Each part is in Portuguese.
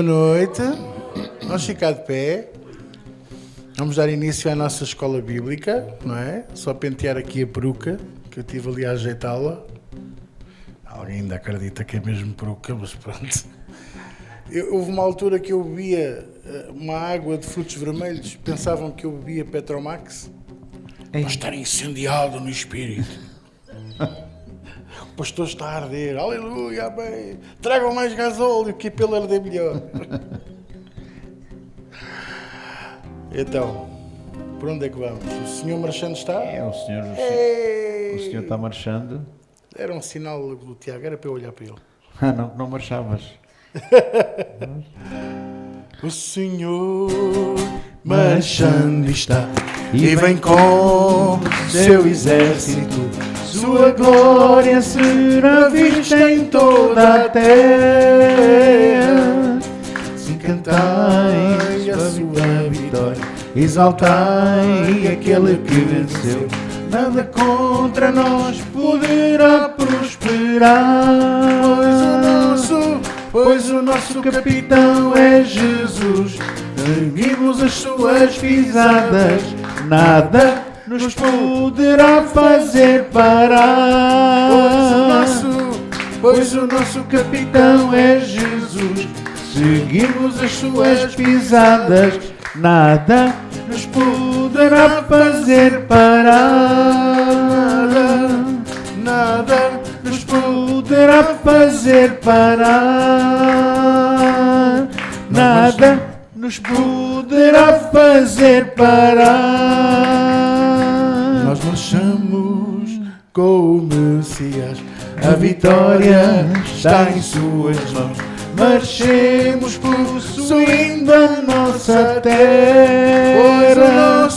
noite. Vamos ficar de pé. Vamos dar início à nossa escola bíblica, não é? Só pentear aqui a peruca, que eu estive ali a ajeitá-la. Alguém ainda acredita que é mesmo peruca, mas pronto. Houve uma altura que eu bebia uma água de frutos vermelhos. Pensavam que eu bebia Petromax. Para estar incendiado no espírito. O pastor está a arder. Aleluia, amém. Tragam mais gasóleo, que pelo arder melhor. Então, por onde é que vamos? O senhor marchando está? É, o senhor está marchando. Era um sinal do Tiago, era para eu olhar para ele. Ah, não marchavas. O senhor marchando está e vem com seu exército. Sua glória será vista em toda a terra. Se cantai a sua vitória, exaltai aquele que venceu. Nada contra nós poderá prosperar. Pois o nosso capitão é Jesus. Seguimos as suas pisadas, nada nos poderá fazer parar. Pois o nosso capitão é Jesus. Seguimos as suas pisadas, nada nos poderá fazer parar. Nada nos poderá fazer parar. Nada nos poderá fazer parar. Nós marchamos com o Messias, a vitória está em suas mãos. Marchemos possuindo a nossa terra.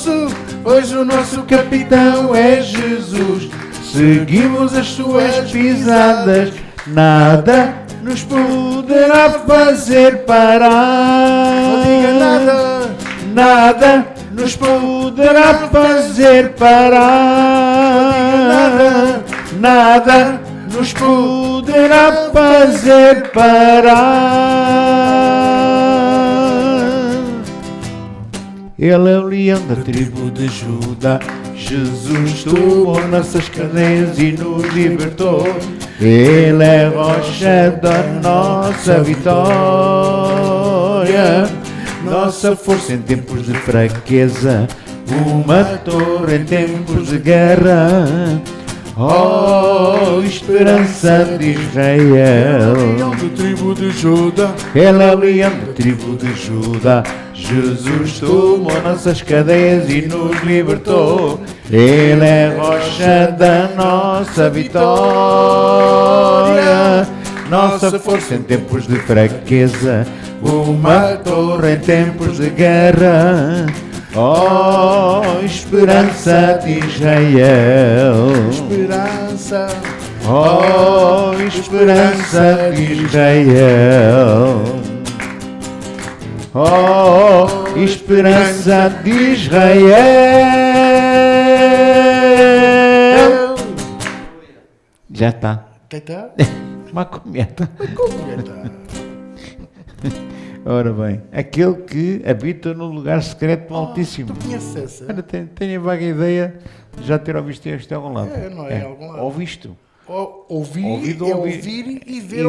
Pois o nosso capitão é Jesus. Seguimos as suas pisadas, nada nos poderá fazer parar. Não diga nada. Nada nos poderá fazer parar. Nada nos poderá fazer parar. Ele é o leão da tribo de Judá. Jesus tomou nossas cadeias e nos libertou. Ele é a rocha da nossa vitória, nossa força em tempos de fraqueza, uma torre em tempos de guerra. Oh, esperança de Israel. Ele é o leão da tribo de Judá. Ele é o leão da tribo de Judá. Jesus tomou nossas cadeias e nos libertou. Ele é a rocha da nossa vitória, nossa força em tempos de fraqueza, uma torre em tempos de guerra. Oh, esperança de Israel. Esperança. Oh, esperança de Israel. Oh, esperança de Israel. Já está. Já está? Uma cometa. Ora bem, aquele que habita no lugar secreto do Altíssimo. Tu conheces essa? Olha, tenho a vaga ideia de já ter ouvido isto em algum lado. Não é em algum lado. Ouviste. Ouvir e ver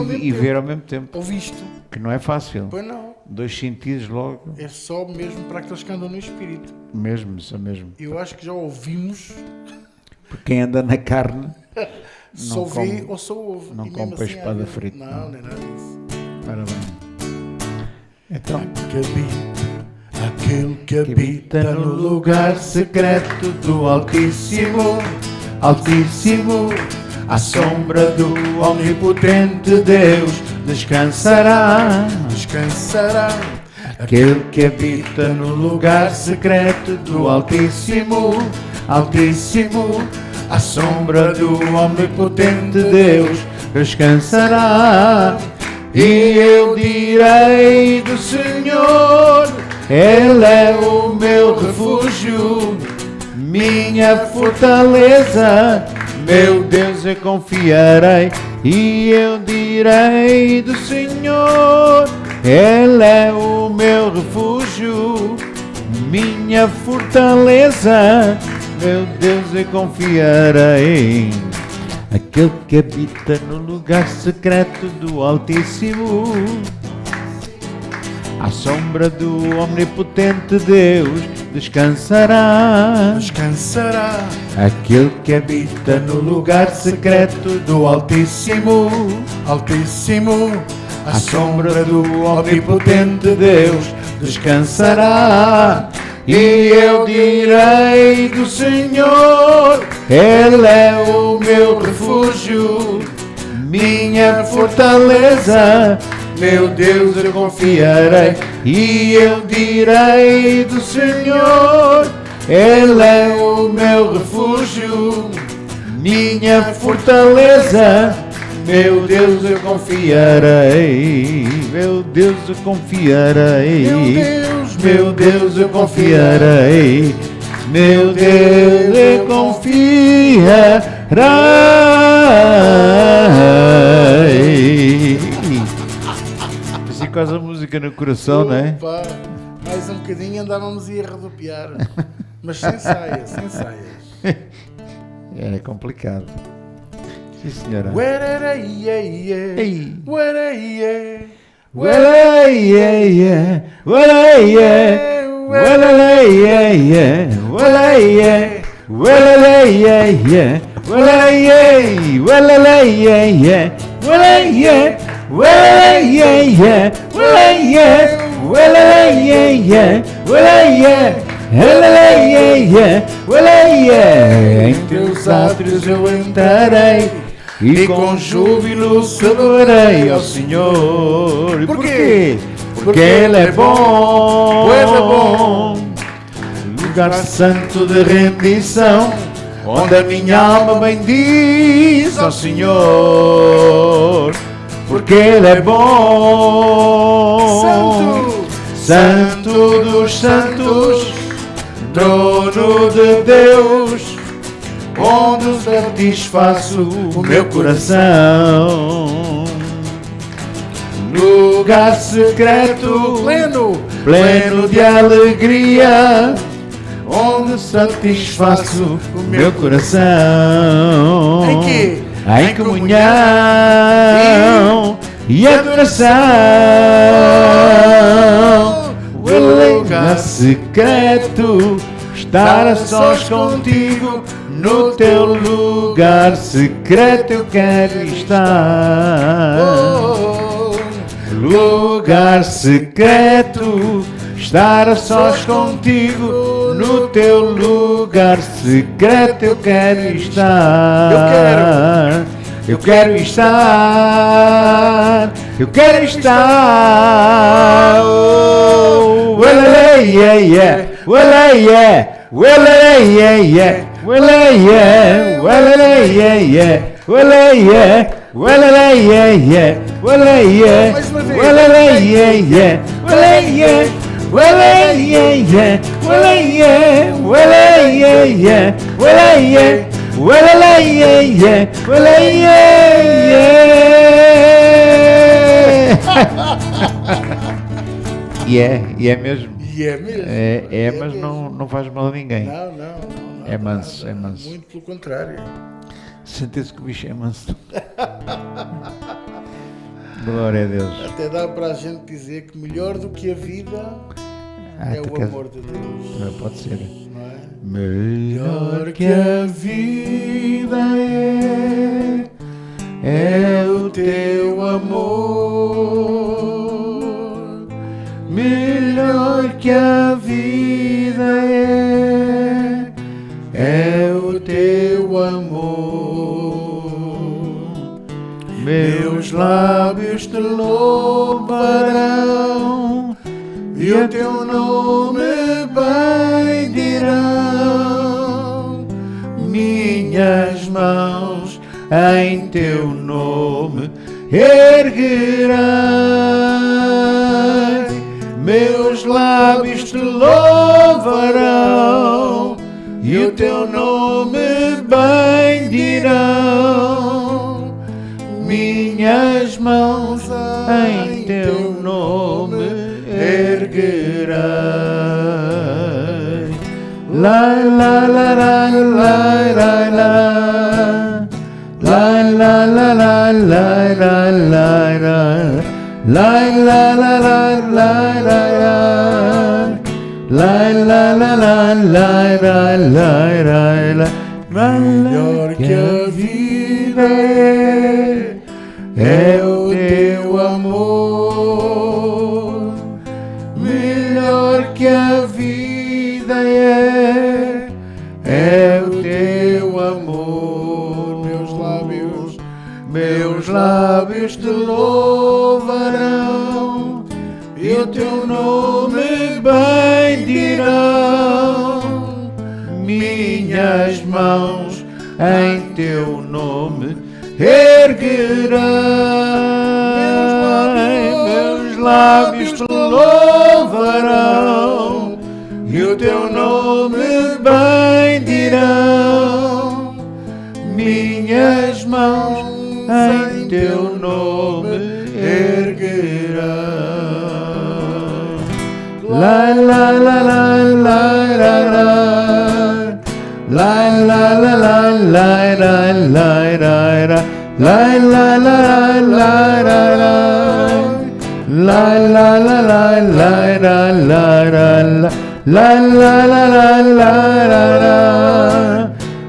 ao mesmo tempo. Ouviste. Que não é fácil. Pois não. 2 sentidos logo. É só mesmo para aqueles que andam no espírito. Mesmo, só mesmo. Eu acho que já ouvimos. Porque quem anda na carne só vê ou só ouve. Não come peixe para espada frita. Não, nem nada disso. Ora bem. Então, aquele que habita no lugar secreto do Altíssimo, Altíssimo, à sombra do onipotente Deus, descansará. Aquele que habita no lugar secreto do Altíssimo, Altíssimo, à sombra do onipotente Deus, descansará. E eu direi do Senhor, Ele é o meu refúgio, minha fortaleza, meu Deus eu confiarei. E eu direi do Senhor, Ele é o meu refúgio, minha fortaleza, meu Deus, eu confiarei. Aquele que habita no lugar secreto do Altíssimo, à sombra do omnipotente Deus descansará. Descansará. Aquele que habita no lugar secreto do Altíssimo, Altíssimo, à sombra do omnipotente Deus descansará. E eu direi do Senhor, Ele é o meu refúgio, minha fortaleza, meu Deus, eu confiarei. E eu direi do Senhor, Ele é o meu refúgio, minha fortaleza, meu Deus, eu confiarei. Meu Deus, eu confiarei. Meu Deus, eu confiarei. Meu Deus, eu confiarei. Assim quase a música no coração, não é? Opa, mais um bocadinho andávamos a ir a rodopiar. Mas sem saias, sem saias. É complicado. Sim, senhora. Ei. Well, yeah, yeah. Well, yeah. Well, yeah, yeah. Well, yeah. Well, yeah, yeah. Well, yeah. Well, yeah, yeah. Well, yeah. Well, yeah, yeah. Well, yeah. Well, yeah, yeah. Well, yeah. Well, yeah. Em teus átrios eu entrarei e com júbilo celebrarei ao Senhor. Por quê? Porque Ele é bom. Ele é bom. Lugar santo de rendição, onde a minha alma bendiz ao Senhor. Porque Ele é bom. Santo dos santos, trono de Deus, onde satisfaço o meu coração. Lugar secreto, pleno de alegria, onde satisfaço o meu coração. Em quê? Em comunhão e adoração. O lugar secreto, estar a sós contigo. No teu lugar secreto eu quero estar. Lugar secreto, estar a sós contigo. No teu lugar secreto eu quero estar. Eu quero estar. Eu quero estar. Oh, well, yeah, yeah. Well, yeah. Well, yeah, yeah. Well, yeah. Well, yeah, yeah. Well, yeah. Well, yeah, yeah. Well, yeah. Well, yeah, yeah. Well, yeah. Well, yeah, yeah. Well, yeah. Well, yeah, yeah. Well, yeah. Well, yeah, yeah. Well, yeah, yeah. E é mesmo. É, mas não faz mal a ninguém. Não. É manso, é manso. Muito pelo contrário. Sente-se que o bicho é manso. Glória a Deus. Até dá para a gente dizer que melhor do que a vida é o amor de Deus. Não pode ser. Não é? Melhor que a vida é o teu amor. Melhor que a vida é o teu amor. Meus lábios te louvarão e o teu nome bendirão. Minhas mãos em teu nome erguerei. Meus lábios te louvarão e o teu nome bendirão. Minhas mãos em teu nome La la la la la la la. La la la la la la la la. La la la la la la la. La la la la la la la la. Melhor que a vida é o teu amor. Melhor que a vida é o teu amor. Meus lábios te louvarão e o teu nome bendirão. Minhas mãos em teu nome erguerei. Meus lábios te louvarão e o teu nome bendirão. Minhas mãos em teu nome erguerão. La la la la la la la. La la la la la la la la. La la la la la la. La la la la la la la la. La la la la la la la.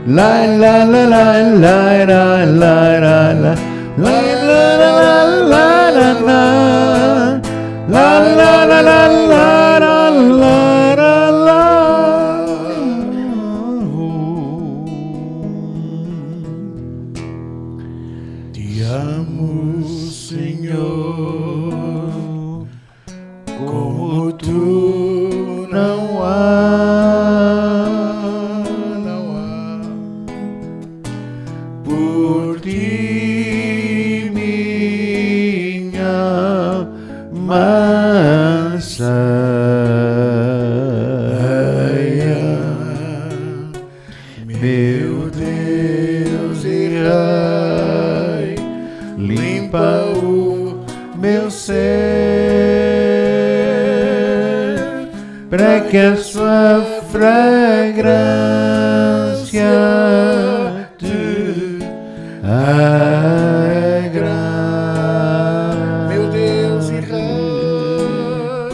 La la la la la la la la. La la la la la la. La la la la la la la. Te amo, Senhor, como tu não há. Por ti, minha mansa. Meu Deus e Rei, limpa o meu ser, para que a sua fragrância te agrade. Meu Deus e Rei,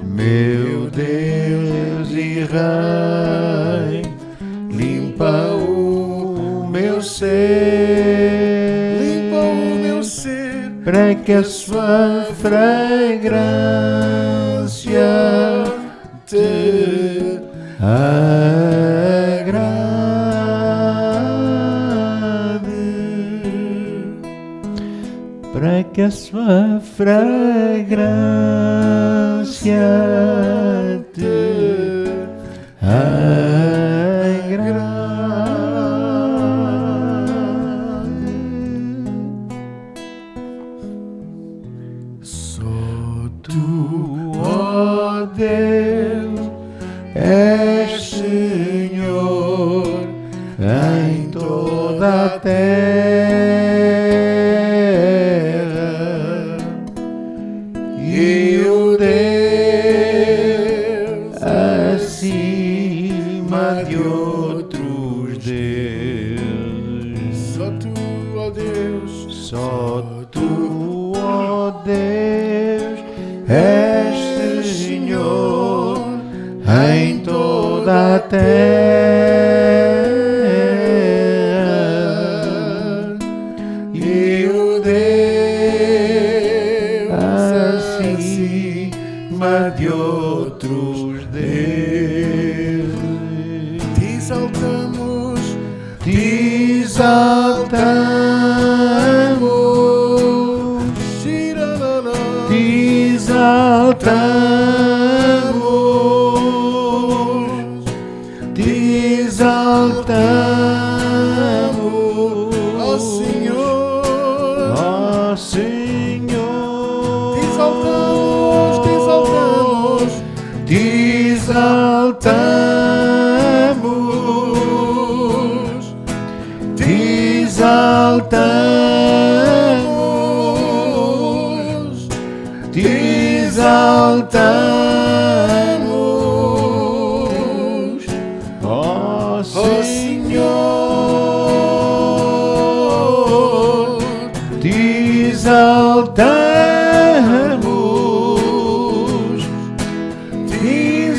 Meu Deus e Rei, limpa o meu ser, limpa o meu ser, para que a sua fragrância te agrade, para que a sua fragrância te agrade. só Tu, ó Deus, és Senhor em toda a terra, e o Deus acima de outros deuses. Só tu, ó Deus, Só tu, ó Deus, és Senhor em toda a terra, e o Deus acima de outros deuses. te exaltamos, Te exaltamos, Shiralala, te exaltamos, te exaltamos, ó Senhor, ó Senhor, te exaltamos, te exaltamos, te exaltamos, te exaltamos, te exaltamos. ó Senhor, te exaltamos, te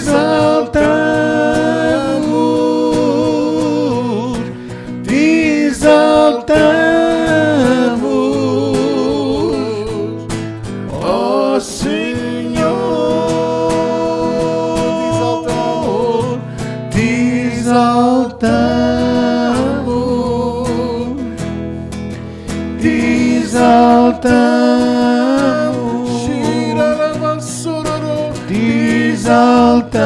exaltamos, te exaltamos, ó Senhor, te exaltamos, te exaltamos, te exaltamos,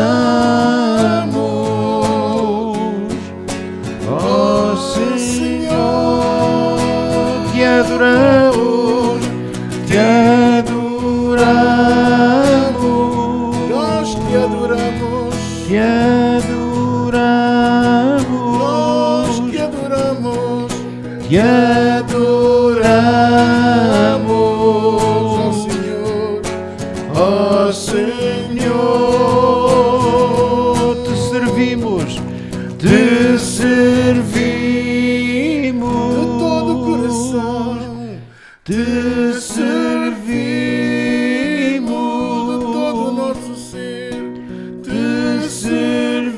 ó Senhor, te adoramos, te adoramos, Nós te adoramos. te adoramos, Nós te adoramos. te adoramos, Ó Senhor. ó Senhor, te servimos, te servimos, De todo o coração. te servimos, De todo o nosso ser. te servimos,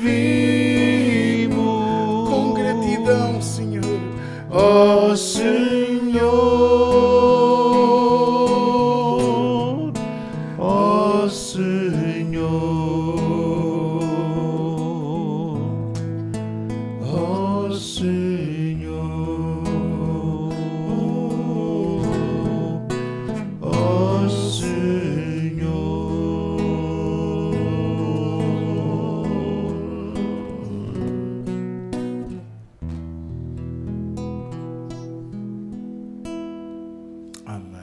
Com gratidão, Senhor. ó Senhor, ó Senhor, ó Senhor, ó Senhor. Amém.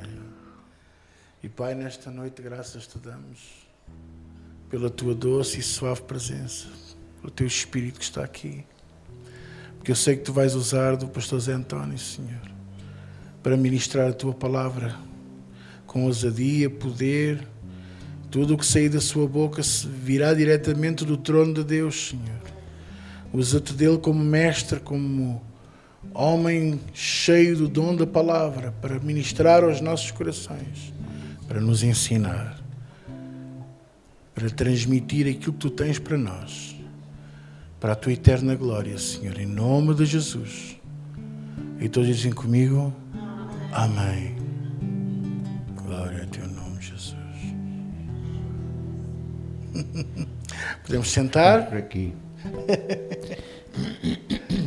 E Pai, nesta noite, graças te damos pela tua doce e suave presença, pelo teu Espírito que está aqui. Porque eu sei que tu vais usar do pastor Zé António, Senhor, para ministrar a tua palavra com ousadia, poder. Tudo o que sair da sua boca virá diretamente do trono de Deus, Senhor. Usa-te dele como mestre, como homem cheio do dom da palavra, para ministrar aos nossos corações, para nos ensinar, para transmitir aquilo que tu tens para nós, para a tua eterna glória, Senhor, em nome de Jesus. E todos dizem comigo, amém. Glória a teu nome, Jesus. Podemos sentar? Por aqui.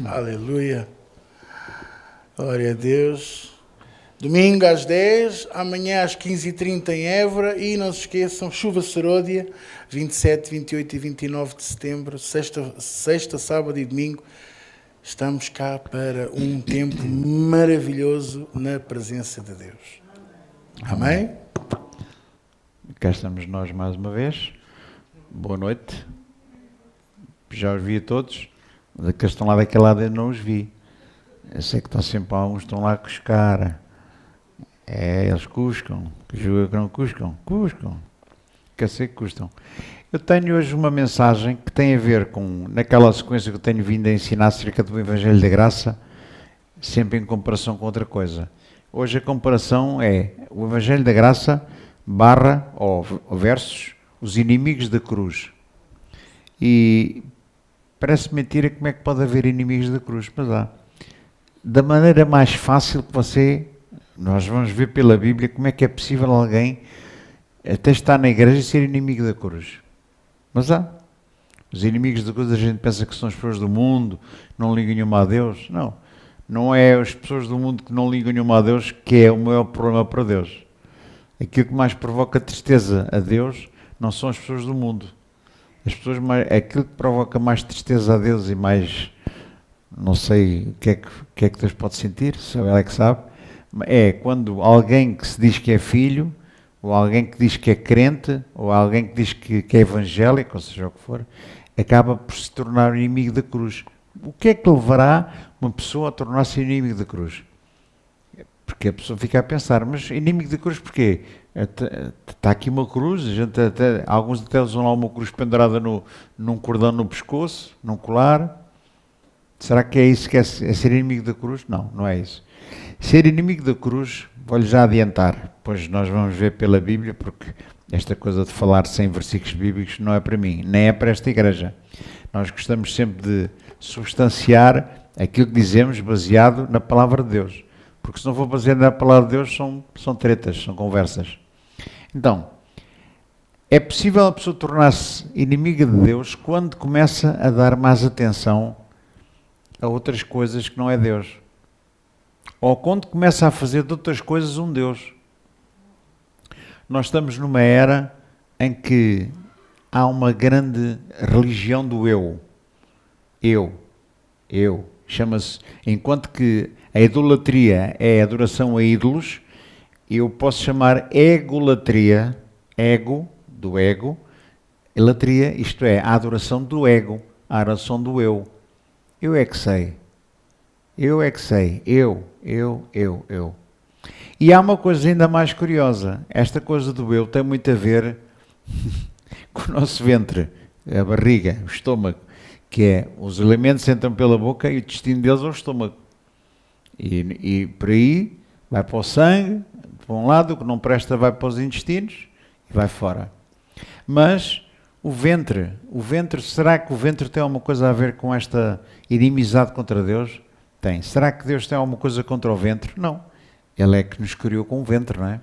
Aleluia. Glória a Deus. Domingo às 10, amanhã às 15h30 em Évora e não se esqueçam, chuva Seródia, 27, 28 e 29 de setembro, sexta, sábado e domingo. Estamos cá para um tempo maravilhoso na presença de Deus. Amém? Cá estamos nós mais uma vez. Boa noite. Já os vi a todos. Mas aqueles que estão lá daquele lado eu não os vi. Eu sei que estão sempre alguns que estão lá a cuscar. Eles cuscam. Que julga que não cuscam? Cuscam. Quer ser que custam. Eu tenho hoje uma mensagem que tem a ver com, naquela sequência que eu tenho vindo a ensinar acerca do Evangelho da Graça, sempre em comparação com outra coisa. Hoje a comparação é o Evangelho da Graça barra, ou versus, os inimigos da cruz. E parece mentira como é que pode haver inimigos da cruz, mas há. Da maneira mais fácil que nós vamos ver pela Bíblia como é que é possível alguém até estar na igreja e ser inimigo da cruz. Mas há. Os inimigos da cruz a gente pensa que são as pessoas do mundo, não ligam nenhuma a Deus. Não. Não é as pessoas do mundo que não ligam nenhuma a Deus que é o maior problema para Deus. Aquilo que mais provoca tristeza a Deus não são as pessoas do mundo. Aquilo que provoca mais tristeza a Deus e mais, não sei o que é que Deus pode sentir, só Ele é que sabe, é quando alguém que se diz que é filho, ou alguém que diz que é crente, ou alguém que diz que é evangélico, ou seja o que for, acaba por se tornar inimigo da cruz. O que é que levará uma pessoa a tornar-se inimigo da cruz? Porque a pessoa fica a pensar, mas inimigo da cruz porquê? Está aqui uma cruz, alguns até usam lá uma cruz pendurada num cordão no pescoço, num colar. Será que é isso que é ser inimigo da cruz? Não, não é isso. Ser inimigo da cruz, vou-lhe já adiantar, pois nós vamos ver pela Bíblia, porque esta coisa de falar sem versículos bíblicos não é para mim, nem é para esta igreja. Nós gostamos sempre de substanciar aquilo que dizemos baseado na palavra de Deus. Porque se não for baseado na palavra de Deus, são tretas, são conversas. Então, é possível a pessoa tornar-se inimiga de Deus quando começa a dar mais atenção a outras coisas que não é Deus. Ou quando começa a fazer de outras coisas um Deus. Nós estamos numa era em que há uma grande religião do eu. Eu. Chama-se, enquanto que a idolatria é a adoração a ídolos, eu posso chamar egolatria, ego, do ego, elatria, isto é, a adoração do ego, a adoração do eu. Eu é que sei. Eu é que sei. Eu. E há uma coisa ainda mais curiosa. Esta coisa do eu tem muito a ver com o nosso ventre, a barriga, o estômago, que é, os alimentos entram pela boca e o destino deles é o estômago. E por aí vai para o sangue, para um lado, o que não presta vai para os intestinos e vai fora. Mas o ventre, será que o ventre tem alguma coisa a ver com esta inimizade contra Deus? Tem. Será que Deus tem alguma coisa contra o ventre? Não. Ele é que nos criou com o ventre, não é?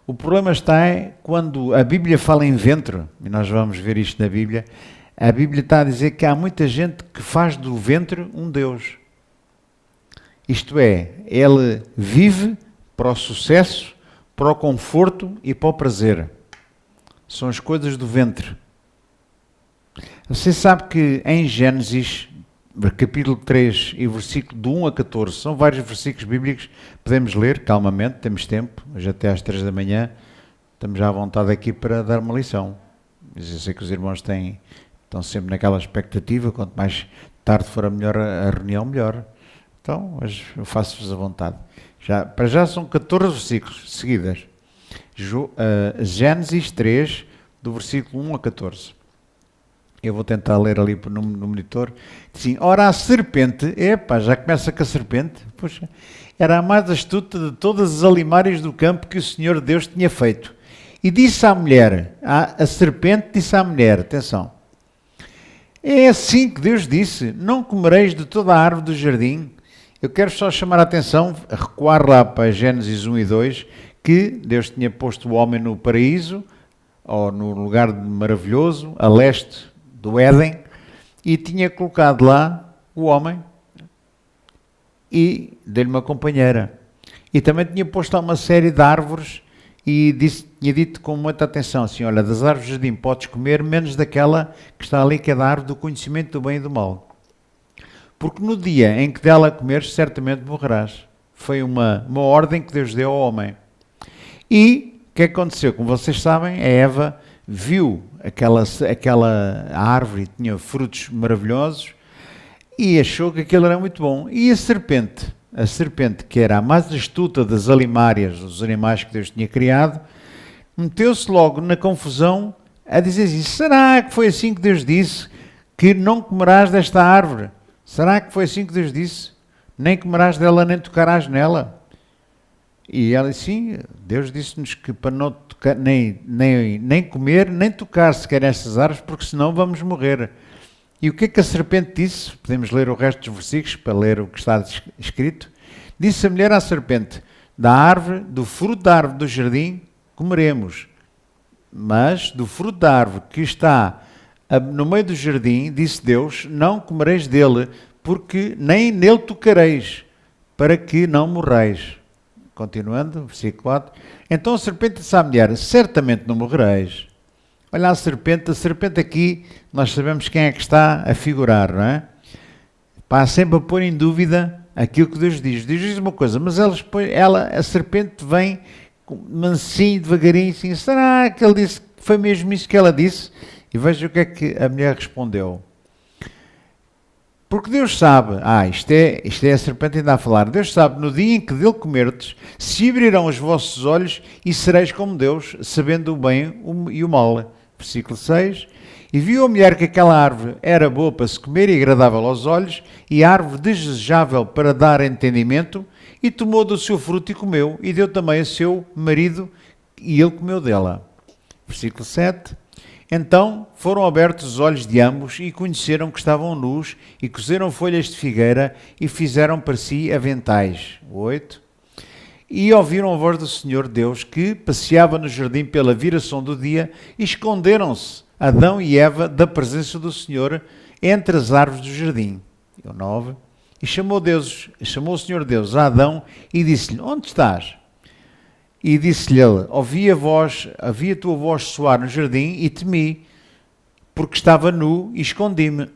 O problema está quando a Bíblia fala em ventre, e nós vamos ver isto na Bíblia, a Bíblia está a dizer que há muita gente que faz do ventre um Deus. Isto é, ele vive para o sucesso, para o conforto e para o prazer. São as coisas do ventre. Você sabe que em Gênesis, capítulo 3 e versículo de 1 a 14, são vários versículos bíblicos, podemos ler calmamente, temos tempo, hoje até às 3 da manhã, estamos já à vontade aqui para dar uma lição. Eu sei que os irmãos estão sempre naquela expectativa, quanto mais tarde for a reunião, melhor. Então, hoje eu faço-vos a vontade. Para já são 14 versículos seguidas. Gênesis 3, do versículo 1 a 14. Eu vou tentar ler ali no monitor. Sim, ora a serpente, já começa com a serpente, puxa, era a mais astuta de todas as alimárias do campo que o Senhor Deus tinha feito. E disse à mulher, a serpente disse à mulher, atenção, é assim que Deus disse, não comereis de toda a árvore do jardim. Eu quero só chamar a atenção, recuar lá para Gênesis 1 e 2, que Deus tinha posto o homem no paraíso, ou no lugar maravilhoso, a leste do Éden, e tinha colocado lá o homem e deu-lhe uma companheira. E também tinha posto lá uma série de árvores e tinha dito com muita atenção, assim, olha, das árvores do jardim podes comer, menos daquela que está ali, que é da árvore do conhecimento do bem e do mal. Porque no dia em que dela comeres, certamente morrerás. Foi uma ordem que Deus deu ao homem. E o que aconteceu? Como vocês sabem, a Eva viu aquela árvore, tinha frutos maravilhosos, e achou que aquilo era muito bom. E a serpente, que era a mais astuta das alimárias, dos animais que Deus tinha criado, meteu-se logo na confusão a dizer assim, será que foi assim que Deus disse que não comerás desta árvore? Será que foi assim que Deus disse? Nem comerás dela, nem tocarás nela. E ela disse, sim, Deus disse-nos que para não tocar, nem comer, nem tocar sequer estas árvores, porque senão vamos morrer. E o que é que a serpente disse? Podemos ler o resto dos versículos para ler o que está escrito. Disse a mulher à serpente, do fruto da árvore do jardim comeremos, mas do fruto da árvore que está no meio do jardim, disse Deus, não comereis dele, porque nem nele tocareis, para que não morrais. Continuando, versículo 4. Então a serpente disse à mulher, certamente não morrereis. Olha a serpente aqui, nós sabemos quem é que está a figurar, não é? Para sempre a pôr em dúvida aquilo que Deus diz. Deus diz uma coisa, mas a serpente vem mansinho, devagarinho, assim, será que ele disse que foi mesmo isso que ela disse? E veja o que é que a mulher respondeu. Porque Deus sabe, isto é a serpente ainda a falar, Deus sabe, no dia em que dele comerdes, se abrirão os vossos olhos e sereis como Deus, sabendo o bem e o mal. Versículo 6. E viu a mulher que aquela árvore era boa para se comer e agradável aos olhos, e árvore desejável para dar entendimento, e tomou do seu fruto e comeu, e deu também a seu marido, e ele comeu dela. Versículo 7. Então foram abertos os olhos de ambos, e conheceram que estavam nus, e cozeram folhas de figueira, e fizeram para si aventais. 8. E ouviram a voz do Senhor Deus, que passeava no jardim pela viração do dia, e esconderam-se Adão e Eva da presença do Senhor entre as árvores do jardim. 9. E chamou o Senhor Deus a Adão e disse-lhe: onde estás? E disse-lhe ele: ouvi a tua voz soar no jardim e temi, porque estava nu e escondi-me.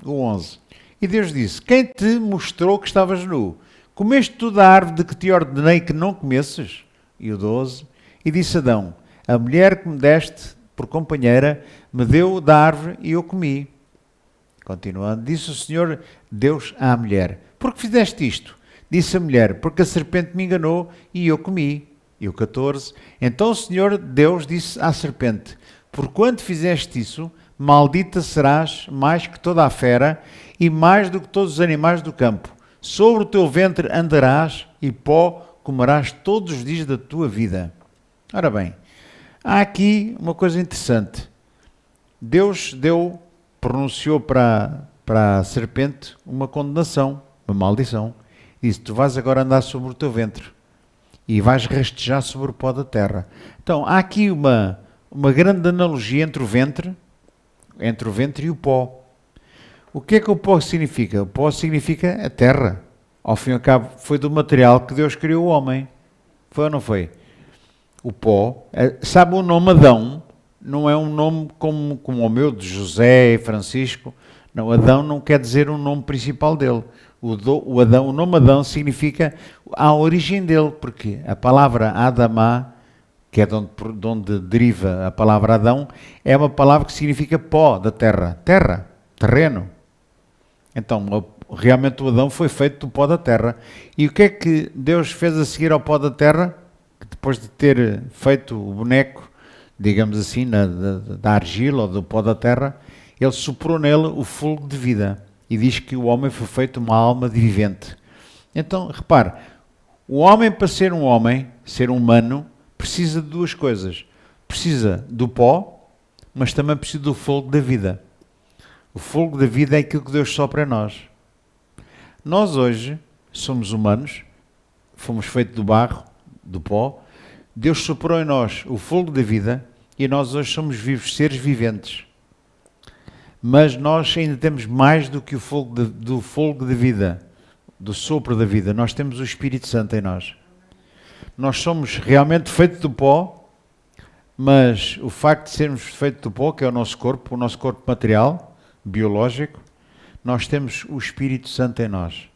11. E Deus disse: quem te mostrou que estavas nu? Comeste tu da árvore de que te ordenei que não comesses? E 12. E disse Adão: a mulher que me deste por companheira me deu da árvore e eu comi. Continuando, disse o Senhor Deus à mulher: por que fizeste isto? Disse a mulher: porque a serpente me enganou e eu comi. E o 14. Então o Senhor Deus disse à serpente: porquanto fizeste isso, maldita serás mais que toda a fera e mais do que todos os animais do campo. Sobre o teu ventre andarás e pó comerás todos os dias da tua vida. Ora bem, há aqui uma coisa interessante. Deus pronunciou para a serpente uma condenação, uma maldição. Disse: tu vais agora andar sobre o teu ventre e vais rastejar sobre o pó da terra. Então, há aqui uma grande analogia entre o ventre e o pó. O que é que o pó significa? O pó significa a terra. Ao fim e ao cabo, foi do material que Deus criou o homem. Foi ou não foi? O pó, sabe o nome Adão? Não é um nome como o meu, de José e Francisco. Não, Adão não quer dizer o nome principal dele. O nome Adão significa a origem dele, porque a palavra Adamá, que é de onde deriva a palavra Adão, é uma palavra que significa pó da terra. Terra, terreno. Então, realmente o Adão foi feito do pó da terra. E o que é que Deus fez a seguir ao pó da terra? Depois de ter feito o boneco, digamos assim, da argila ou do pó da terra, ele soprou nele o fôlego de vida. E diz que o homem foi feito uma alma vivente. Então, repare, o homem, para ser um homem, ser humano, precisa de duas coisas. Precisa do pó, mas também precisa do fôlego da vida. O fôlego da vida é aquilo que Deus sopra em nós. Nós hoje somos humanos, fomos feitos do barro, do pó. Deus soprou em nós o fôlego da vida e nós hoje somos vivos, seres viventes. Mas nós ainda temos mais do que o fôlego da vida, do sopro da vida. Nós temos o Espírito Santo em nós. Nós somos realmente feitos do pó, mas o facto de sermos feitos do pó, que é o nosso corpo material, biológico, nós temos o Espírito Santo em nós,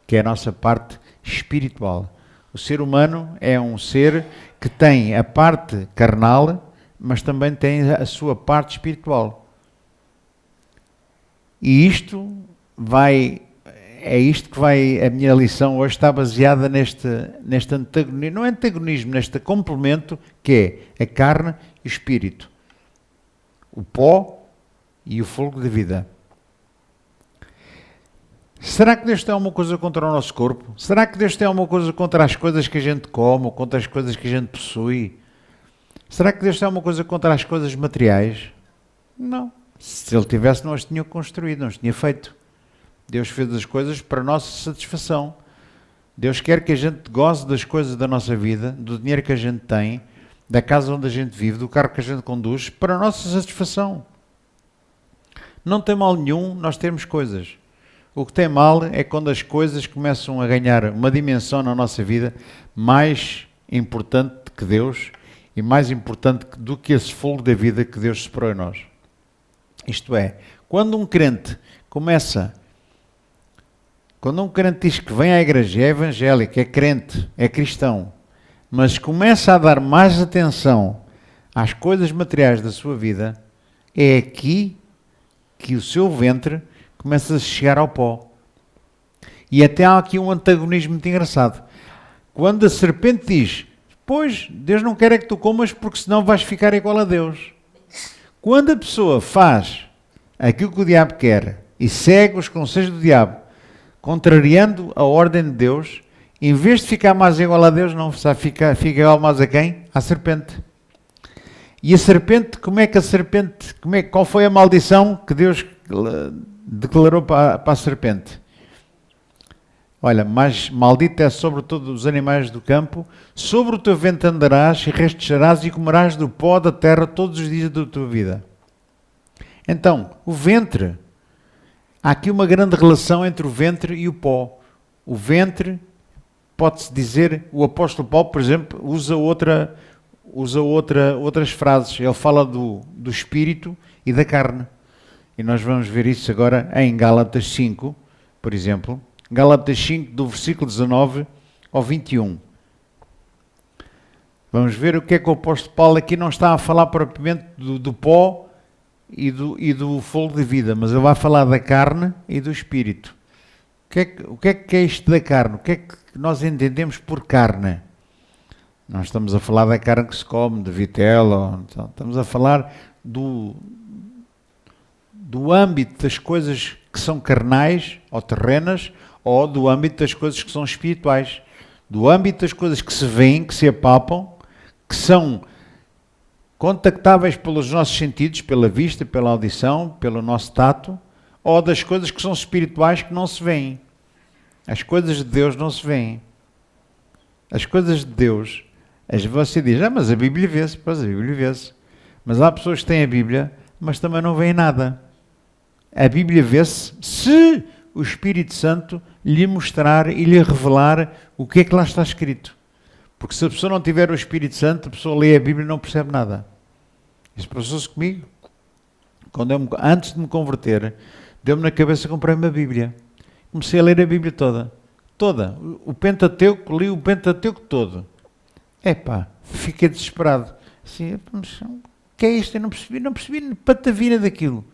que é a nossa parte espiritual. O ser humano é um ser que tem a parte carnal, mas também tem a sua parte espiritual. E é isto que a minha lição hoje está baseada neste antagonismo, não é antagonismo, neste complemento que é a carne e o espírito. O pó e o fogo da vida. Será que Deus tem alguma coisa contra o nosso corpo? Será que Deus tem alguma coisa contra as coisas que a gente come ou contra as coisas que a gente possui? Será que Deus tem alguma coisa contra as coisas materiais? Não. Se Ele tivesse, não as tinha construído, não as tinha feito. Deus fez as coisas para a nossa satisfação. Deus quer que a gente goze das coisas da nossa vida, do dinheiro que a gente tem, da casa onde a gente vive, do carro que a gente conduz, para a nossa satisfação. Não tem mal nenhum nós termos coisas. O que tem mal é quando as coisas começam a ganhar uma dimensão na nossa vida mais importante que Deus e mais importante do que esse fogo da vida que Deus soprou em nós. Isto é, quando um crente diz que vem à igreja, é evangélico, é crente, é cristão, mas começa a dar mais atenção às coisas materiais da sua vida, é aqui que o seu ventre começa a chegar ao pó. E até há aqui um antagonismo muito engraçado. Quando a serpente diz: pois, Deus não quer é que tu comas porque senão vais ficar igual a Deus. Quando a pessoa faz aquilo que o diabo quer e segue os conselhos do diabo, contrariando a ordem de Deus, em vez de ficar mais igual a Deus, não, sabe, fica igual mais a quem? À serpente. E a serpente, qual foi a maldição que Deus declarou para a serpente? Olha, mais maldito é sobre todos os animais do campo, sobre o teu ventre andarás e rastejarás e comerás do pó da terra todos os dias da tua vida. Então, o ventre, há aqui uma grande relação entre o ventre e o pó. O ventre, pode-se dizer, o apóstolo Paulo, por exemplo, usa outras frases. Ele fala do espírito e da carne. E nós vamos ver isso agora em Gálatas 5, por exemplo. Gálatas 5, do versículo 19 ao 21. Vamos ver o que é que o apóstolo Paulo aqui não está a falar propriamente do pó e do fogo de vida, mas ele vai falar da carne e do espírito. O que é isto da carne? O que é que nós entendemos por carne? Não estamos a falar da carne que se come, de vitela, estamos a falar do âmbito das coisas que são carnais ou terrenas, ou do âmbito das coisas que são espirituais, do âmbito das coisas que se veem, que se apalpam, que são contactáveis pelos nossos sentidos, pela vista, pela audição, pelo nosso tato, ou das coisas que são espirituais que não se veem. As coisas de Deus não se veem. As coisas de Deus, você diz, mas a Bíblia vê-se, pois a Bíblia vê-se. Mas há pessoas que têm a Bíblia, mas também não veem nada. A Bíblia vê-se se o Espírito Santo lhe mostrar e lhe revelar o que é que lá está escrito. Porque se a pessoa não tiver o Espírito Santo, a pessoa lê a Bíblia e não percebe nada. Isso passou-se comigo. Antes de me converter, deu-me na cabeça comprar uma Bíblia. Comecei a ler a Bíblia toda. Toda. O Pentateuco, li o Pentateuco todo. Fiquei desesperado. Assim, mas o que é isto? Eu não percebi patavina daquilo.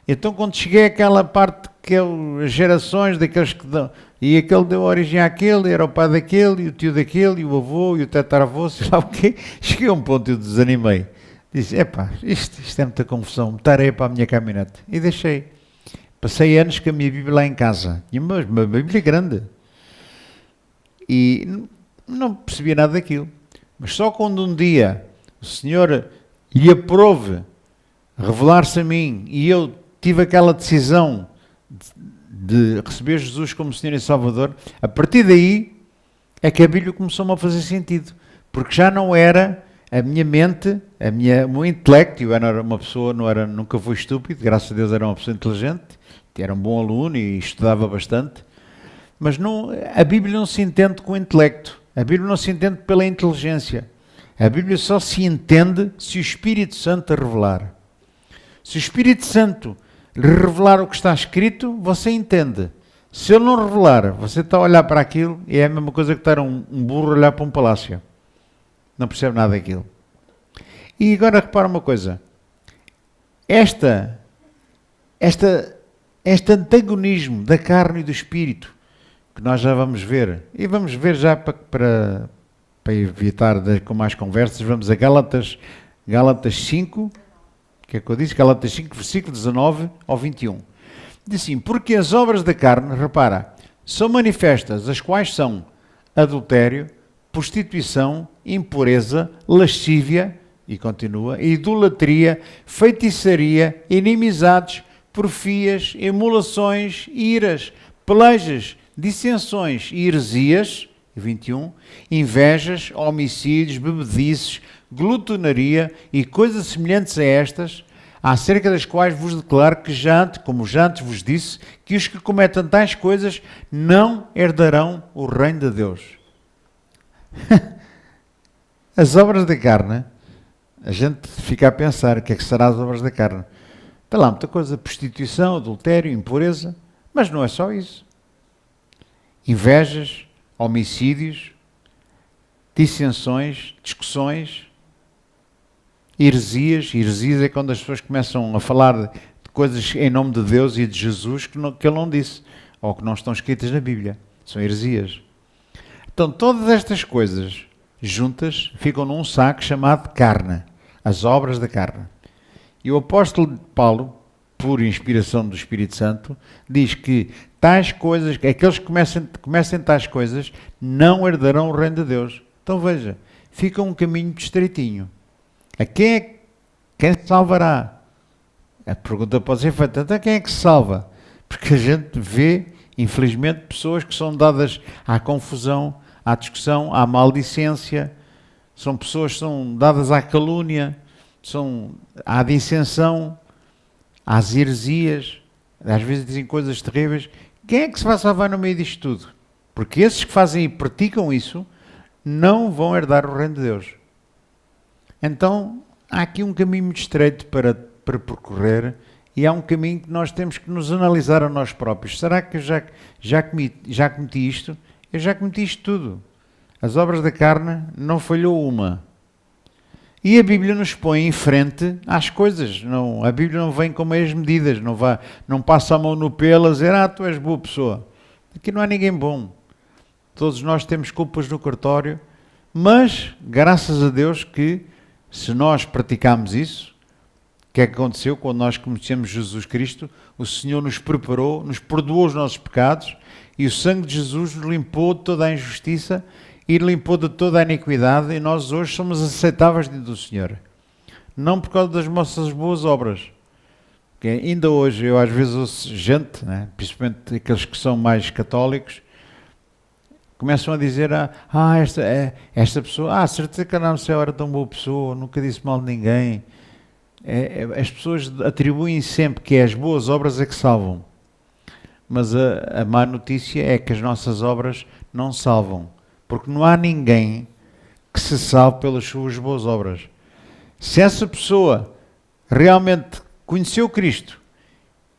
Então, quando cheguei àquela parte que é as gerações daqueles que dão, e aquele deu origem àquele, era o pai daquele, e o tio daquele, e o avô, e o tetaravô, sei lá o quê, cheguei a um ponto e eu desanimei. Disse, isto é muita confusão, muita areia para a minha caminhonete. E deixei. Passei anos com a minha Bíblia lá em casa. E uma Bíblia grande. E não percebia nada daquilo. Mas só quando um dia o Senhor lhe aprove revelar-se a mim e eu tive aquela decisão de receber Jesus como Senhor e Salvador, a partir daí é que a Bíblia começou-me a fazer sentido. Porque já não era a minha mente, o meu intelecto, eu era uma pessoa, nunca fui estúpido, graças a Deus era uma pessoa inteligente, era um bom aluno e estudava bastante, mas a Bíblia não se entende com o intelecto, a Bíblia não se entende pela inteligência, a Bíblia só se entende se o Espírito Santo a revelar. Se o Espírito Santo lhe revelar o que está escrito, você entende. Se ele não revelar, você está a olhar para aquilo e é a mesma coisa que estar um burro a olhar para um palácio. Não percebe nada daquilo. E agora repara uma coisa. Este antagonismo da carne e do espírito, que nós já vamos ver, e vamos ver já para evitar com mais conversas, vamos a Gálatas 5, que é que eu disse? Gálatas 5, versículo 19 ao 21. Diz assim, porque as obras da carne, repara, são manifestas, as quais são adultério, prostituição, impureza, lascívia, e continua, idolatria, feitiçaria, inimizades, porfias, emulações, iras, pelejas, dissensões e heresias, 21, invejas, homicídios, bebedices, glutonaria e coisas semelhantes a estas, acerca das quais vos declaro que como já antes vos disse, que os que cometem tais coisas não herdarão o reino de Deus. As obras da carne, a gente fica a pensar, o que é que será as obras da carne? Está lá muita coisa, prostituição, adultério, impureza, mas não é só isso. Invejas, homicídios, dissensões, discussões, heresias. Heresias é quando as pessoas começam a falar de coisas em nome de Deus e de Jesus que ele não disse, ou que não estão escritas na Bíblia. São heresias. Então, todas estas coisas juntas ficam num saco chamado carne, as obras da carne. E o apóstolo Paulo, por inspiração do Espírito Santo, diz que tais coisas, aqueles que comecem tais coisas, não herdarão o reino de Deus. Então veja, fica um caminho estreitinho. A quem salvará? A pergunta pode ser feita, então quem é que se salva? Porque a gente vê, infelizmente, pessoas que são dadas à confusão, à discussão, à maldicência, são pessoas que são dadas à calúnia, à dissensão, às heresias, às vezes dizem coisas terríveis. Quem é que se vai salvar no meio disto tudo? Porque esses que fazem e praticam isso não vão herdar o reino de Deus. Então, há aqui um caminho muito estreito para percorrer e há um caminho que nós temos que nos analisar a nós próprios. Será que eu já cometi isto? Eu já cometi isto tudo. As obras da carne não falhou uma. E a Bíblia nos põe em frente às coisas. Não, a Bíblia não vem com meias medidas, não passa a mão no pelo a dizer, tu és boa pessoa. Aqui não há ninguém bom. Todos nós temos culpas no cartório, mas, graças a Deus que, se nós praticamos isso, o que é que aconteceu quando nós conhecemos Jesus Cristo? O Senhor nos preparou, nos perdoou os nossos pecados e o sangue de Jesus nos limpou de toda a injustiça e limpou de toda a iniquidade e nós hoje somos aceitáveis diante do Senhor. Não por causa das nossas boas obras. Porque ainda hoje eu às vezes ouço gente, né, principalmente aqueles que são mais católicos, começam a dizer, esta pessoa, certeza que ela não era tão boa pessoa, nunca disse mal de ninguém. As pessoas atribuem sempre que as boas obras é que salvam. Mas a má notícia é que as nossas obras não salvam. Porque não há ninguém que se salve pelas suas boas obras. Se essa pessoa realmente conheceu Cristo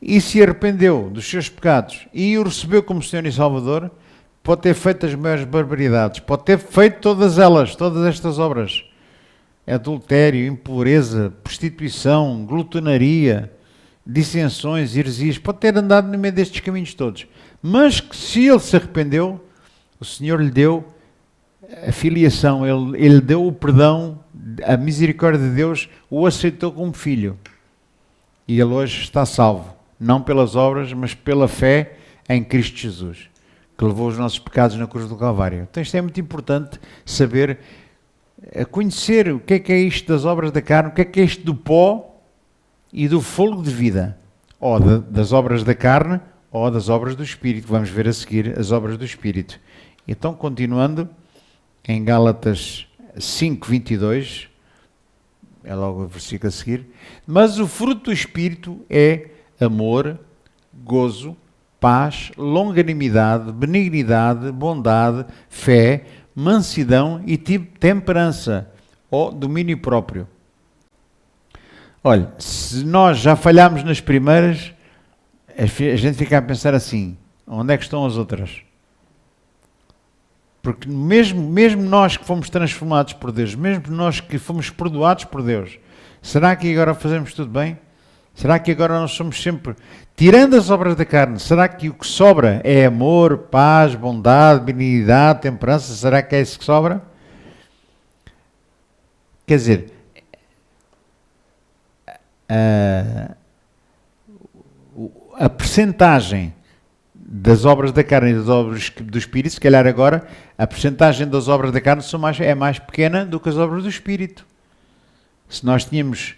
e se arrependeu dos seus pecados e o recebeu como Senhor e Salvador, pode ter feito as maiores barbaridades, pode ter feito todas estas obras. Adultério, impureza, prostituição, glutonaria, dissensões, heresias, pode ter andado no meio destes caminhos todos. Mas que se ele se arrependeu, o Senhor lhe deu a filiação, ele deu o perdão, a misericórdia de Deus o aceitou como filho. E ele hoje está salvo, não pelas obras, mas pela fé em Cristo Jesus, que levou os nossos pecados na cruz do Calvário. Então isto é muito importante saber, conhecer o que é isto das obras da carne, o que é isto do pó e do fogo de vida, ou das obras da carne, ou das obras do Espírito. Vamos ver a seguir as obras do Espírito. Então, continuando, em Gálatas 5:22, é logo o versículo a seguir, mas o fruto do Espírito é amor, gozo, paz, longanimidade, benignidade, bondade, fé, mansidão e temperança, ou domínio próprio. Olha, se nós já falhámos nas primeiras, a gente fica a pensar assim, onde é que estão as outras? Porque mesmo nós que fomos transformados por Deus, mesmo nós que fomos perdoados por Deus, será que agora fazemos tudo bem? Será que agora nós somos sempre, tirando as obras da carne, será que o que sobra é amor, paz, bondade, benignidade, temperança? Será que é isso que sobra? Quer dizer, a percentagem das obras da carne e das obras do Espírito, se calhar agora, a percentagem das obras da carne é mais pequena do que as obras do Espírito. Se nós tínhamos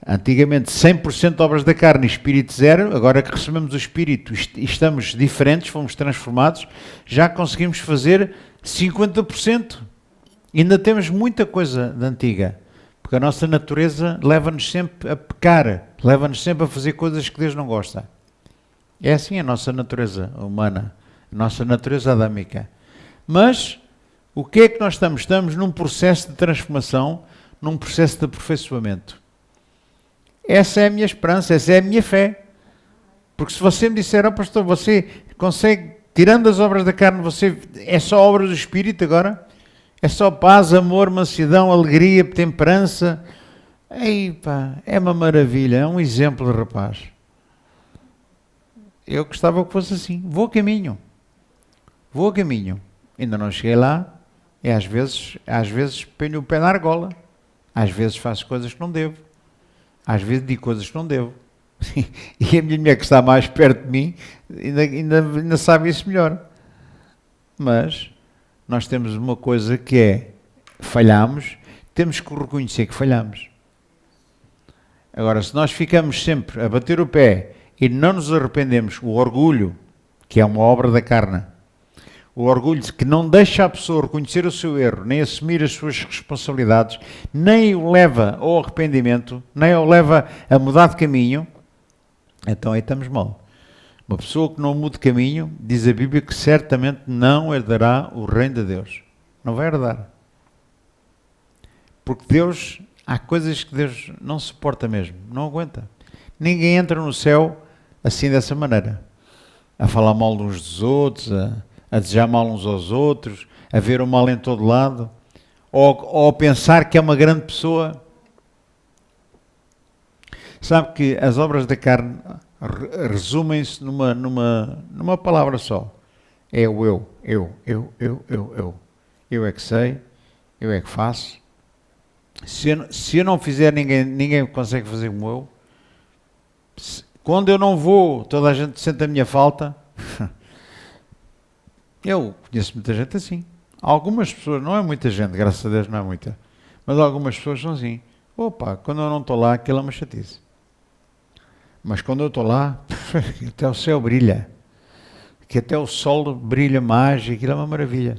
antigamente 100% de obras da carne e Espírito zero, agora que recebemos o Espírito e estamos diferentes, fomos transformados, já conseguimos fazer 50%. Ainda temos muita coisa da antiga, porque a nossa natureza leva-nos sempre a pecar, leva-nos sempre a fazer coisas que Deus não gosta. É assim a nossa natureza humana, a nossa natureza adâmica. Mas, o que é que nós estamos? Estamos num processo de transformação, num processo de aperfeiçoamento. Essa é a minha esperança, essa é a minha fé. Porque se você me disser, pastor, você consegue, tirando as obras da carne, você é só obras do Espírito agora? É só paz, amor, mansidão, alegria, temperança? É uma maravilha, é um exemplo, rapaz. Eu gostava que fosse assim. Vou a caminho. Ainda não cheguei lá. E às vezes ponho o pé na argola. Às vezes faço coisas que não devo. Às vezes digo coisas que não devo. E a minha mulher que está mais perto de mim ainda sabe isso melhor. Mas nós temos uma coisa que é, falhamos, temos que reconhecer que falhamos. Agora, se nós ficamos sempre a bater o pé e não nos arrependemos, o orgulho, que é uma obra da carne, o orgulho que não deixa a pessoa reconhecer o seu erro, nem assumir as suas responsabilidades, nem o leva ao arrependimento, nem o leva a mudar de caminho, então aí estamos mal. Uma pessoa que não muda de caminho, diz a Bíblia que certamente não herdará o reino de Deus. Não vai herdar. Porque Deus, há coisas que Deus não suporta mesmo, não aguenta. Ninguém entra no céu assim dessa maneira, a falar mal uns dos outros, a desejar mal uns aos outros, a ver o mal em todo lado, ou a pensar que é uma grande pessoa. Sabe que as obras da carne resumem-se numa palavra só. É o eu. Eu é que sei, eu é que faço. Se eu não fizer, ninguém consegue fazer como eu. Quando eu não vou, toda a gente sente a minha falta. Eu conheço muita gente assim. Algumas pessoas, não é muita gente, graças a Deus não é muita, mas algumas pessoas são assim. Opa, quando eu não estou lá, aquilo é uma chatice. Mas quando eu estou lá, até o céu brilha. Que até o sol brilha mais, aquilo é uma maravilha.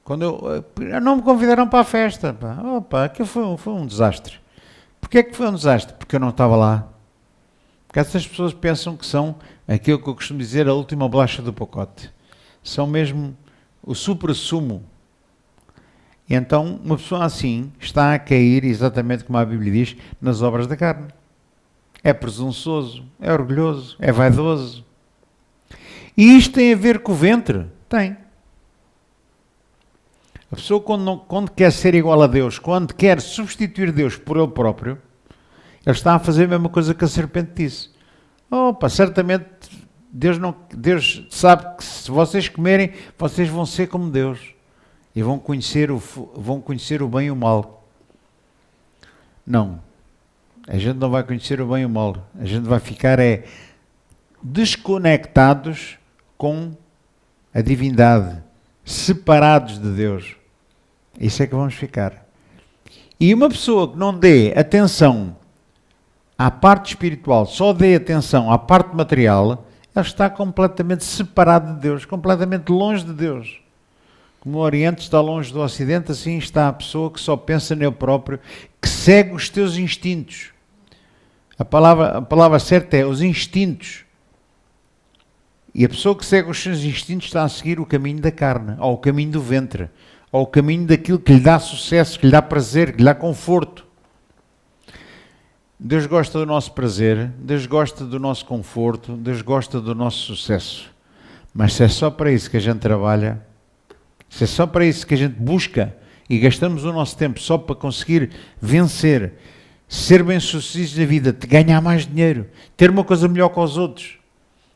Quando eu não me convidaram para a festa. Pá. Opa, aquilo foi um desastre. Porquê é que foi um desastre? Porque eu não estava lá. Porque essas pessoas pensam que são aquilo que eu costumo dizer, a última bolacha do pacote. São mesmo o supra-sumo. E então, uma pessoa assim está a cair, exatamente como a Bíblia diz, nas obras da carne. É presunçoso, é orgulhoso, é vaidoso. E isto tem a ver com o ventre? Tem. A pessoa quando quer ser igual a Deus, quando quer substituir Deus por Ele próprio, ele está a fazer a mesma coisa que a serpente disse. Opa, certamente Deus sabe que se vocês comerem, vocês vão ser como Deus. E vão conhecer o bem e o mal. Não. A gente não vai conhecer o bem e o mal. A gente vai ficar desconectados com a divindade, separados de Deus. Isso é que vamos ficar. E uma pessoa que não dê atenção à parte espiritual, só dê atenção à parte material, ela está completamente separada de Deus, completamente longe de Deus. Como o Oriente está longe do Ocidente, assim está a pessoa que só pensa nele próprio, que segue os teus instintos. A palavra certa é os instintos. E a pessoa que segue os seus instintos está a seguir o caminho da carne, ou o caminho do ventre, ou o caminho daquilo que lhe dá sucesso, que lhe dá prazer, que lhe dá conforto. Deus gosta do nosso prazer, Deus gosta do nosso conforto, Deus gosta do nosso sucesso. Mas se é só para isso que a gente trabalha, se é só para isso que a gente busca e gastamos o nosso tempo só para conseguir vencer, ser bem-sucedidos na vida, ganhar mais dinheiro, ter uma coisa melhor que os outros,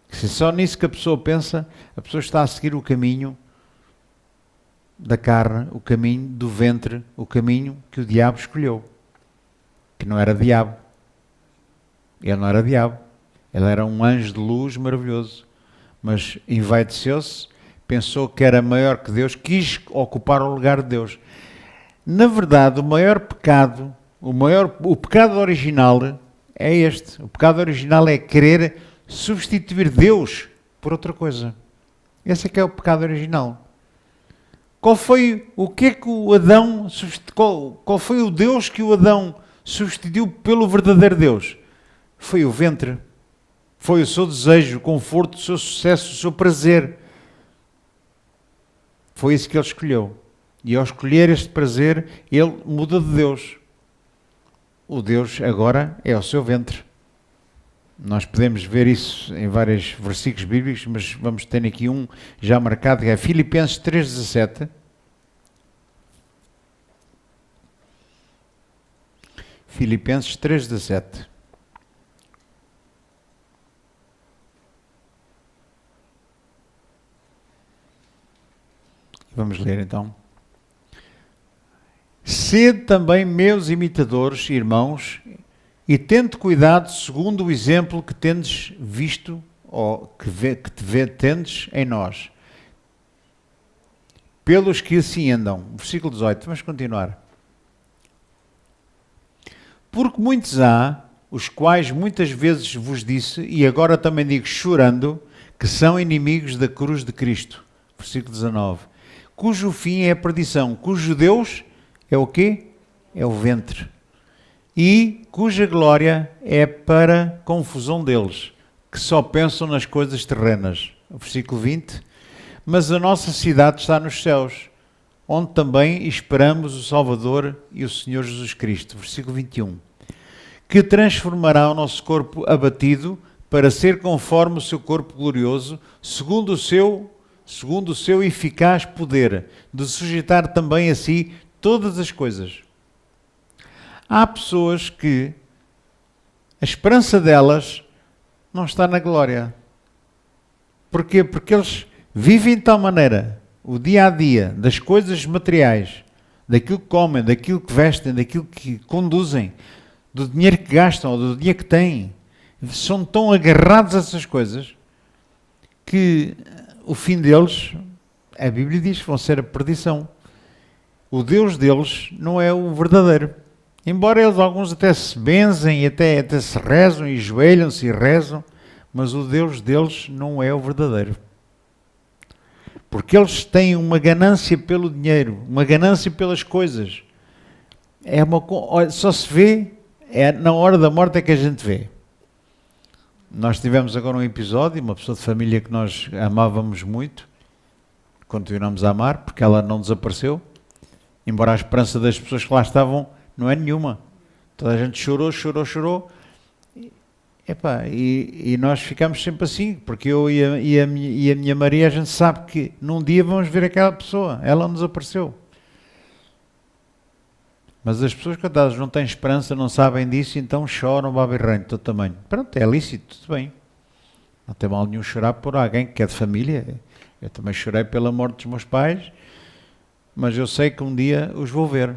se é só nisso que a pessoa pensa, a pessoa está a seguir o caminho da carne, o caminho do ventre, o caminho que o diabo escolheu, que não era diabo. Ele não era diabo, ele era um anjo de luz maravilhoso, mas envaideceu-se, pensou que era maior que Deus, quis ocupar o lugar de Deus. Na verdade, o maior pecado, o pecado original é este. O pecado original é querer substituir Deus por outra coisa. Esse é que é o pecado original. Qual foi o Deus que o Adão substituiu pelo verdadeiro Deus? Foi o ventre, foi o seu desejo, o conforto, o seu sucesso, o seu prazer. Foi isso que ele escolheu. E ao escolher este prazer, ele muda de Deus. O Deus agora é o seu ventre. Nós podemos ver isso em vários versículos bíblicos, mas vamos ter aqui um já marcado, que é Filipenses 3,17. Filipenses 3,17. Vamos ler então. Sede também meus imitadores, irmãos, E tende cuidado segundo o exemplo que tendes visto, ou tendes em nós, pelos que assim andam. Versículo 18, vamos continuar. Porque muitos há, os quais muitas vezes vos disse, e agora também digo chorando, que são inimigos da cruz de Cristo. Versículo 19. Cujo fim é a perdição, cujo Deus é o quê? É o ventre. E cuja glória é para confusão deles, que só pensam nas coisas terrenas. Versículo 20. Mas a nossa cidade está nos céus, onde também esperamos o Salvador e o Senhor Jesus Cristo. Versículo 21. Que transformará o nosso corpo abatido para ser conforme o seu corpo glorioso, segundo o seu eficaz poder, de sujeitar também a si todas as coisas. Há pessoas que a esperança delas não está na glória. Porquê? Porque eles vivem de tal maneira o dia a dia das coisas materiais, daquilo que comem, daquilo que vestem, daquilo que conduzem, do dinheiro que gastam, ou do dinheiro que têm. São tão agarrados a essas coisas que o fim deles, a Bíblia diz que vão ser a perdição. O Deus deles não é o verdadeiro. Embora eles, alguns até se benzem, até se rezam e joelham-se e rezam, mas o Deus deles não é o verdadeiro. Porque eles têm uma ganância pelo dinheiro, uma ganância pelas coisas. Só se vê, na hora da morte é que a gente vê. Nós tivemos agora um episódio, uma pessoa de família que nós amávamos muito, continuamos a amar, porque ela não desapareceu, embora a esperança das pessoas que lá estavam não é nenhuma. Toda a gente chorou. E nós ficamos sempre assim, porque eu e a minha Maria, a gente sabe que num dia vamos ver aquela pessoa, ela não desapareceu. Mas as pessoas, coitadas, não têm esperança, não sabem disso, então choram, babirranho, de todo tamanho. Pronto, é lícito, tudo bem. Não tem mal nenhum chorar por alguém que é de família. Eu também chorei pela morte dos meus pais, mas eu sei que um dia os vou ver.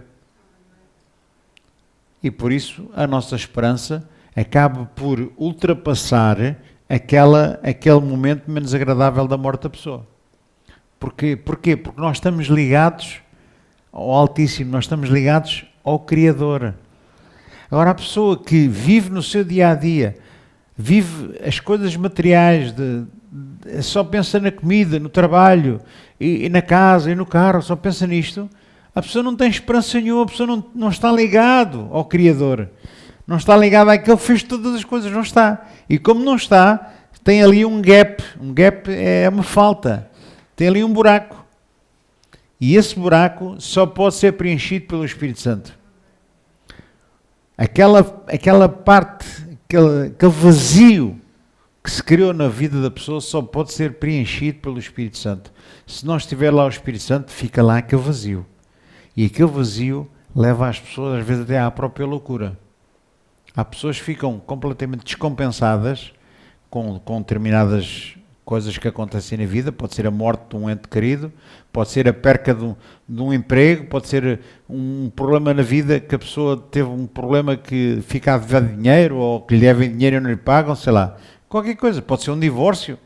E por isso a nossa esperança acaba por ultrapassar aquele momento menos agradável da morte da pessoa. Porquê? Porque nós estamos ligados ao Altíssimo, nós estamos ligados ao Criador. Agora, a pessoa que vive no seu dia-a-dia, vive as coisas materiais, só pensa na comida, no trabalho, e na casa, e no carro, só pensa nisto, a pessoa não tem esperança nenhuma, a pessoa não está ligado ao Criador. Não está ligado àquele que fez todas as coisas, não está. E como não está, tem ali um gap. Um gap é uma falta. Tem ali um buraco. E esse buraco só pode ser preenchido pelo Espírito Santo. Aquela parte, aquele vazio que se criou na vida da pessoa só pode ser preenchido pelo Espírito Santo. Se não estiver lá o Espírito Santo, fica lá aquele vazio. E aquele vazio leva as pessoas, às vezes, até à própria loucura. Há pessoas que ficam completamente descompensadas com determinadas coisas que acontecem na vida. Pode ser a morte de um ente querido, pode ser a perca de um emprego, pode ser um problema na vida, que a pessoa teve um problema que fica a dever dinheiro, ou que lhe devem dinheiro e não lhe pagam, sei lá. Qualquer coisa. Pode ser um divórcio,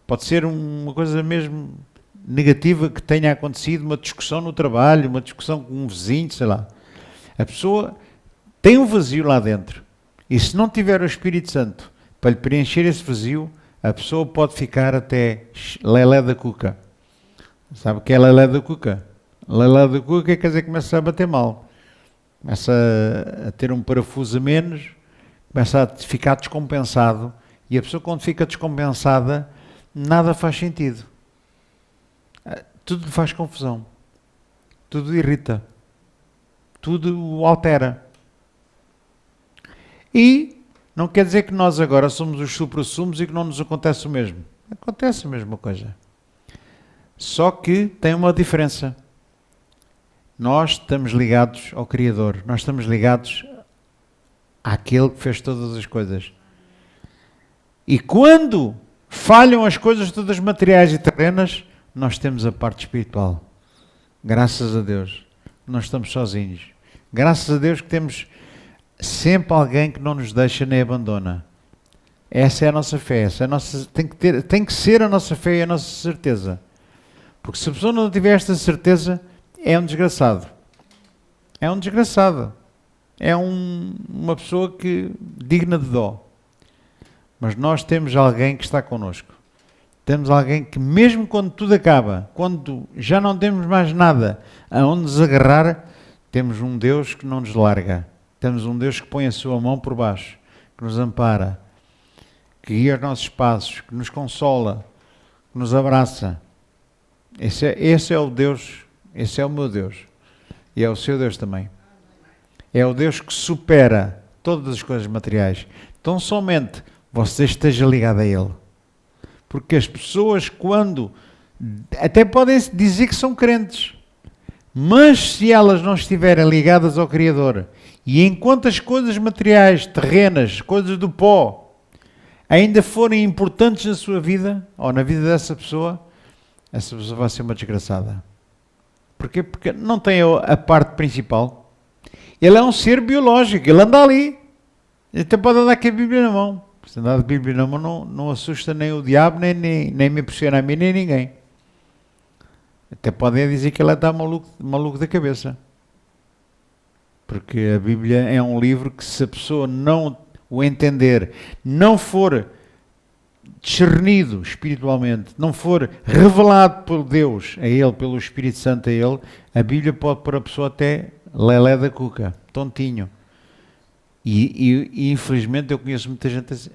pode ser uma coisa mesmo negativa que tenha acontecido, uma discussão no trabalho, uma discussão com um vizinho, sei lá. A pessoa tem um vazio lá dentro. E se não tiver o Espírito Santo para lhe preencher esse vazio, a pessoa pode ficar até lelé da cuca. Sabe o que é lelé da cuca? Lelé da cuca quer dizer que começa a bater mal. Começa a ter um parafuso a menos, começa a ficar descompensado. E a pessoa, quando fica descompensada, nada faz sentido. Tudo lhe faz confusão. Tudo irrita. Tudo o altera. E não quer dizer que nós agora somos os supra-sumos e que não nos acontece o mesmo. Acontece a mesma coisa. Só que tem uma diferença. Nós estamos ligados ao Criador. Nós estamos ligados àquele que fez todas as coisas. E quando falham as coisas todas materiais e terrenas, nós temos a parte espiritual. Graças a Deus. Não estamos sozinhos. Graças a Deus que temos sempre alguém que não nos deixa nem abandona. Essa é a nossa fé, tem que ser a nossa fé e a nossa certeza. Porque se a pessoa não tiver esta certeza, é um desgraçado. É um desgraçado. É uma pessoa digna de dó. Mas nós temos alguém que está connosco. Temos alguém que mesmo quando tudo acaba, quando já não temos mais nada aonde nos agarrar, temos um Deus que não nos larga. Temos um Deus que põe a sua mão por baixo, que nos ampara, que guia os nossos passos, que nos consola, que nos abraça. Esse é o Deus, esse é o meu Deus. E é o seu Deus também. É o Deus que supera todas as coisas materiais. Então somente você esteja ligado a Ele. Porque as pessoas quando até podem dizer que são crentes, mas se elas não estiverem ligadas ao Criador, e enquanto as coisas materiais, terrenas, coisas do pó, ainda forem importantes na sua vida, ou na vida dessa pessoa, essa pessoa vai ser uma desgraçada. Porquê? Porque não tem a parte principal. Ele é um ser biológico, ele anda ali. Ele até pode andar com a Bíblia na mão. Se andar de Bíblia na mão não assusta nem o diabo, nem me impressiona a mim, nem ninguém. Até podem dizer que ele está maluco da cabeça. Porque a Bíblia é um livro que se a pessoa não o entender, não for discernido espiritualmente, não for revelado por Deus a ele, pelo Espírito Santo a ele, a Bíblia pode pôr a pessoa até lelé da cuca, tontinho. E infelizmente eu conheço muita gente assim,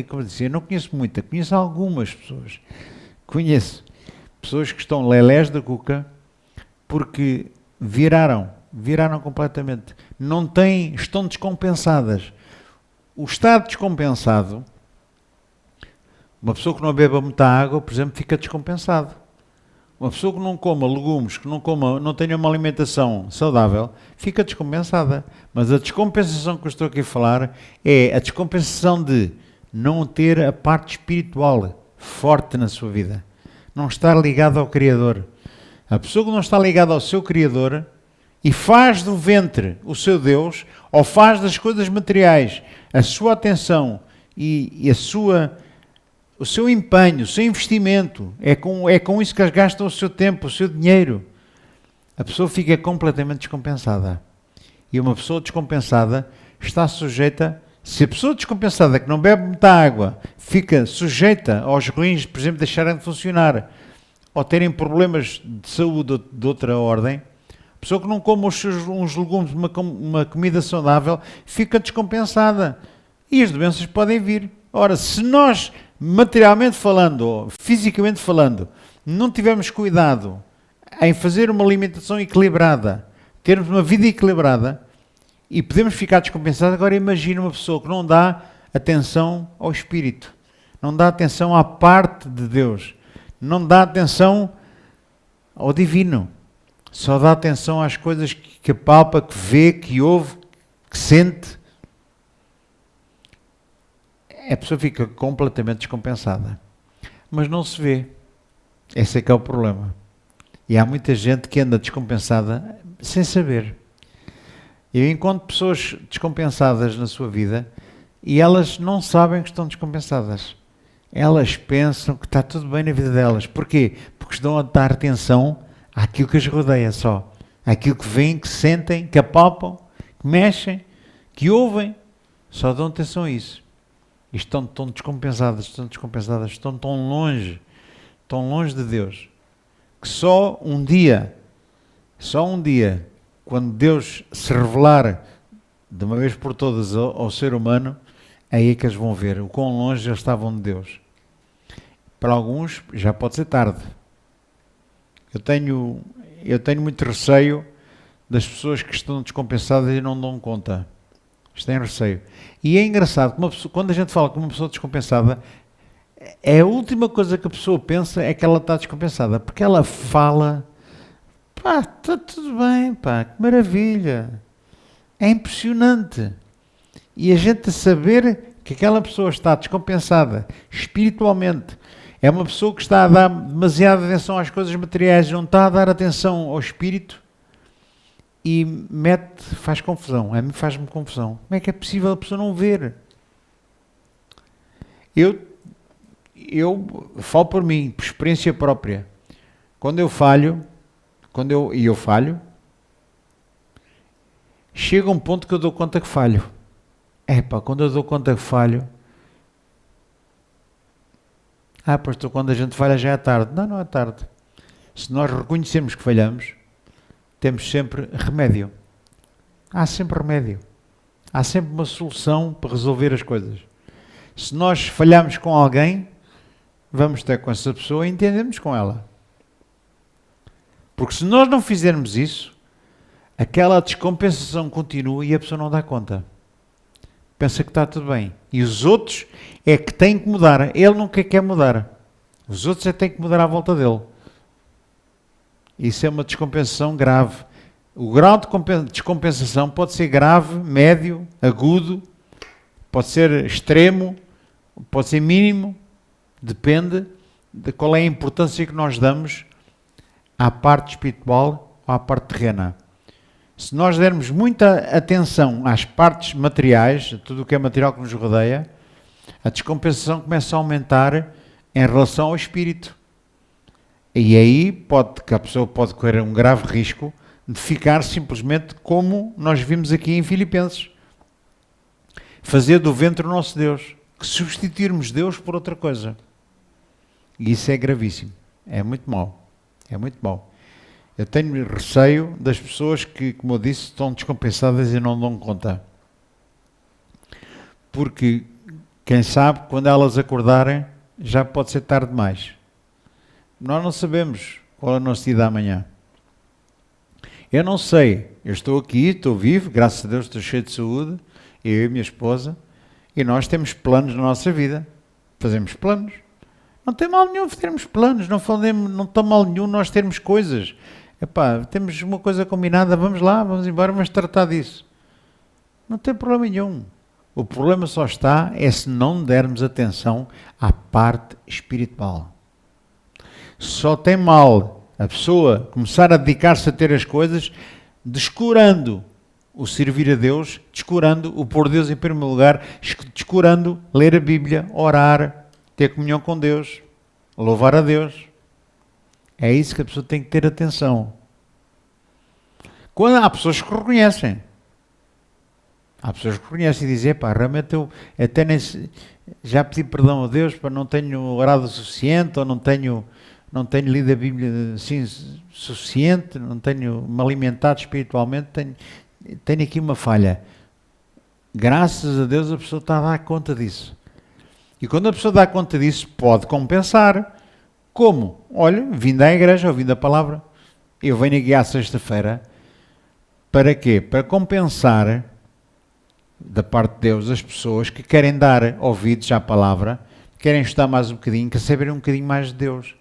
como eu disse, eu não conheço muita, conheço algumas pessoas. Conheço pessoas que estão lelés da cuca porque viraram completamente. Estão descompensadas. O estado descompensado, uma pessoa que não beba muita água, por exemplo, fica descompensado. Uma pessoa que não coma legumes, que não tenha uma alimentação saudável, fica descompensada. Mas a descompensação que eu estou aqui a falar é a descompensação de não ter a parte espiritual forte na sua vida. Não estar ligado ao Criador. A pessoa que não está ligada ao seu Criador e faz do ventre o seu Deus, ou faz das coisas materiais a sua atenção e o seu empenho, o seu investimento, é com isso que eles gastam o seu tempo, o seu dinheiro. A pessoa fica completamente descompensada. E uma pessoa descompensada está sujeita, se a pessoa descompensada que não bebe muita água fica sujeita aos rins, por exemplo, deixarem de funcionar, ou terem problemas de saúde de outra ordem, a pessoa que não come uns legumes, uma comida saudável, fica descompensada. E as doenças podem vir. Ora, se nós, materialmente falando, ou fisicamente falando, não tivermos cuidado em fazer uma alimentação equilibrada, termos uma vida equilibrada, e podemos ficar descompensados, agora imagina uma pessoa que não dá atenção ao Espírito, não dá atenção à parte de Deus, não dá atenção ao divino, só dá atenção às coisas que apalpa, que vê, que ouve, que sente. A pessoa fica completamente descompensada. Mas não se vê. Esse é que é o problema. E há muita gente que anda descompensada sem saber. Eu encontro pessoas descompensadas na sua vida e elas não sabem que estão descompensadas. Elas pensam que está tudo bem na vida delas. Porquê? Porque estão a dar atenção àquilo que as rodeia só. Àquilo que veem, que sentem, que apalpam, que mexem, que ouvem. Só dão atenção a isso. E estão tão descompensadas, estão tão longe de Deus, que só um dia, quando Deus se revelar de uma vez por todas ao ser humano, é aí que eles vão ver o quão longe eles estavam de Deus. Para alguns já pode ser tarde. Eu tenho muito receio das pessoas que estão descompensadas e não dão conta. Eles têm receio. E é engraçado, quando a gente fala com uma pessoa descompensada, a última coisa que a pessoa pensa é que ela está descompensada. Porque ela fala, pá, está tudo bem, pá, que maravilha. É impressionante. E a gente saber que aquela pessoa está descompensada espiritualmente, é uma pessoa que está a dar demasiada atenção às coisas materiais, não está a dar atenção ao espírito, e faz confusão. A mim faz-me confusão. Como é que é possível a pessoa não ver? Eu falo por mim, por experiência própria. Quando eu falho, eu falho, chega um ponto que eu dou conta que falho. Quando eu dou conta que falho, pastor, quando a gente falha já é tarde. Não é tarde. Se nós reconhecermos que falhamos, temos sempre remédio. Há sempre remédio. Há sempre uma solução para resolver as coisas. Se nós falharmos com alguém, vamos ter com essa pessoa e entendemos com ela. Porque se nós não fizermos isso, aquela descompensação continua e a pessoa não dá conta. Pensa que está tudo bem. E os outros é que têm que mudar. Ele nunca quer mudar. Os outros é que têm que mudar à volta dele. Isso é uma descompensação grave. O grau de descompensação pode ser grave, médio, agudo, pode ser extremo, pode ser mínimo. Depende de qual é a importância que nós damos à parte espiritual ou à parte terrena. Se nós dermos muita atenção às partes materiais, a tudo o que é material que nos rodeia, a descompensação começa a aumentar em relação ao espírito. E aí a pessoa pode correr um grave risco de ficar simplesmente como nós vimos aqui em Filipenses. Fazer do ventre o nosso Deus. Que substituirmos Deus por outra coisa. E isso é gravíssimo. É muito mau. É muito mau. Eu tenho receio das pessoas que, como eu disse, estão descompensadas e não dão conta. Porque, quem sabe, quando elas acordarem, já pode ser tarde demais. Nós não sabemos qual é o nosso dia da manhã. Eu não sei. Eu estou aqui, estou vivo, graças a Deus estou cheio de saúde, eu e a minha esposa, e nós temos planos na nossa vida. Fazemos planos. Não tem mal nenhum termos planos, não tem mal nenhum nós termos coisas. Temos uma coisa combinada, vamos lá, vamos embora, vamos tratar disso. Não tem problema nenhum. O problema só está se não dermos atenção à parte espiritual. Só tem mal a pessoa começar a dedicar-se a ter as coisas, descurando o servir a Deus, descurando o pôr Deus em primeiro lugar, descurando ler a Bíblia, orar, ter comunhão com Deus, louvar a Deus. É isso que a pessoa tem que ter atenção. Quando há pessoas que reconhecem. Há pessoas que reconhecem e dizem, realmente eu até já pedi perdão a Deus, não tenho orado o suficiente, ou não tenho lido a Bíblia assim suficiente, não tenho me alimentado espiritualmente, tenho aqui uma falha. Graças a Deus a pessoa está a dar conta disso. E quando a pessoa dá conta disso, pode compensar. Como? Olha, vindo à igreja, ouvindo a palavra. Eu venho aqui à sexta-feira. Para quê? Para compensar da parte de Deus as pessoas que querem dar ouvidos à palavra, querem estudar mais um bocadinho, querem saber um bocadinho mais de Deus.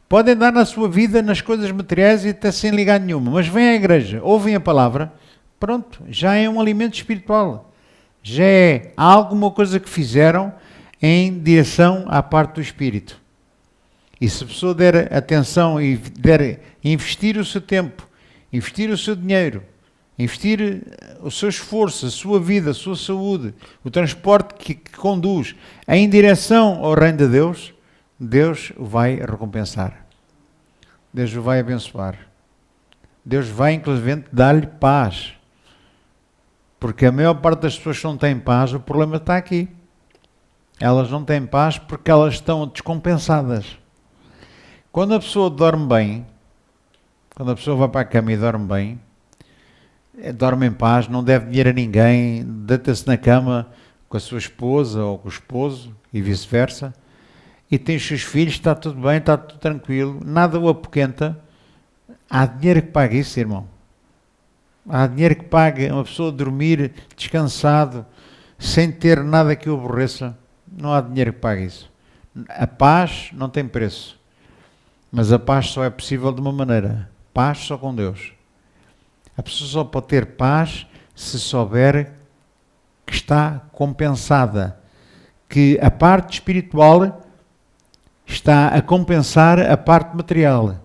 Podem dar na sua vida, nas coisas materiais e até sem ligar nenhuma, mas vêm à igreja, ouvem a palavra, pronto, já é um alimento espiritual. Já é alguma coisa que fizeram em direção à parte do espírito. E se a pessoa der atenção e der investir o seu tempo, investir o seu dinheiro, investir o seu esforço, a sua vida, a sua saúde, o transporte que conduz em direção ao reino de Deus, Deus o vai recompensar. Deus o vai abençoar. Deus vai, inclusive, dar-lhe paz. Porque a maior parte das pessoas que não têm paz, o problema está aqui. Elas não têm paz porque elas estão descompensadas. Quando a pessoa dorme bem, quando a pessoa vai para a cama e dorme bem, dorme em paz, não deve dinheiro a ninguém, deita-se na cama com a sua esposa ou com o esposo e vice-versa, e tem os seus filhos, está tudo bem, está tudo tranquilo, nada o apoquenta. Há dinheiro que pague isso, irmão. Há dinheiro que pague uma pessoa dormir descansado, sem ter nada que o aborreça. Não há dinheiro que pague isso. A paz não tem preço. Mas a paz só é possível de uma maneira. Paz só com Deus. A pessoa só pode ter paz se souber que está compensada. Que a parte espiritual está a compensar a parte material.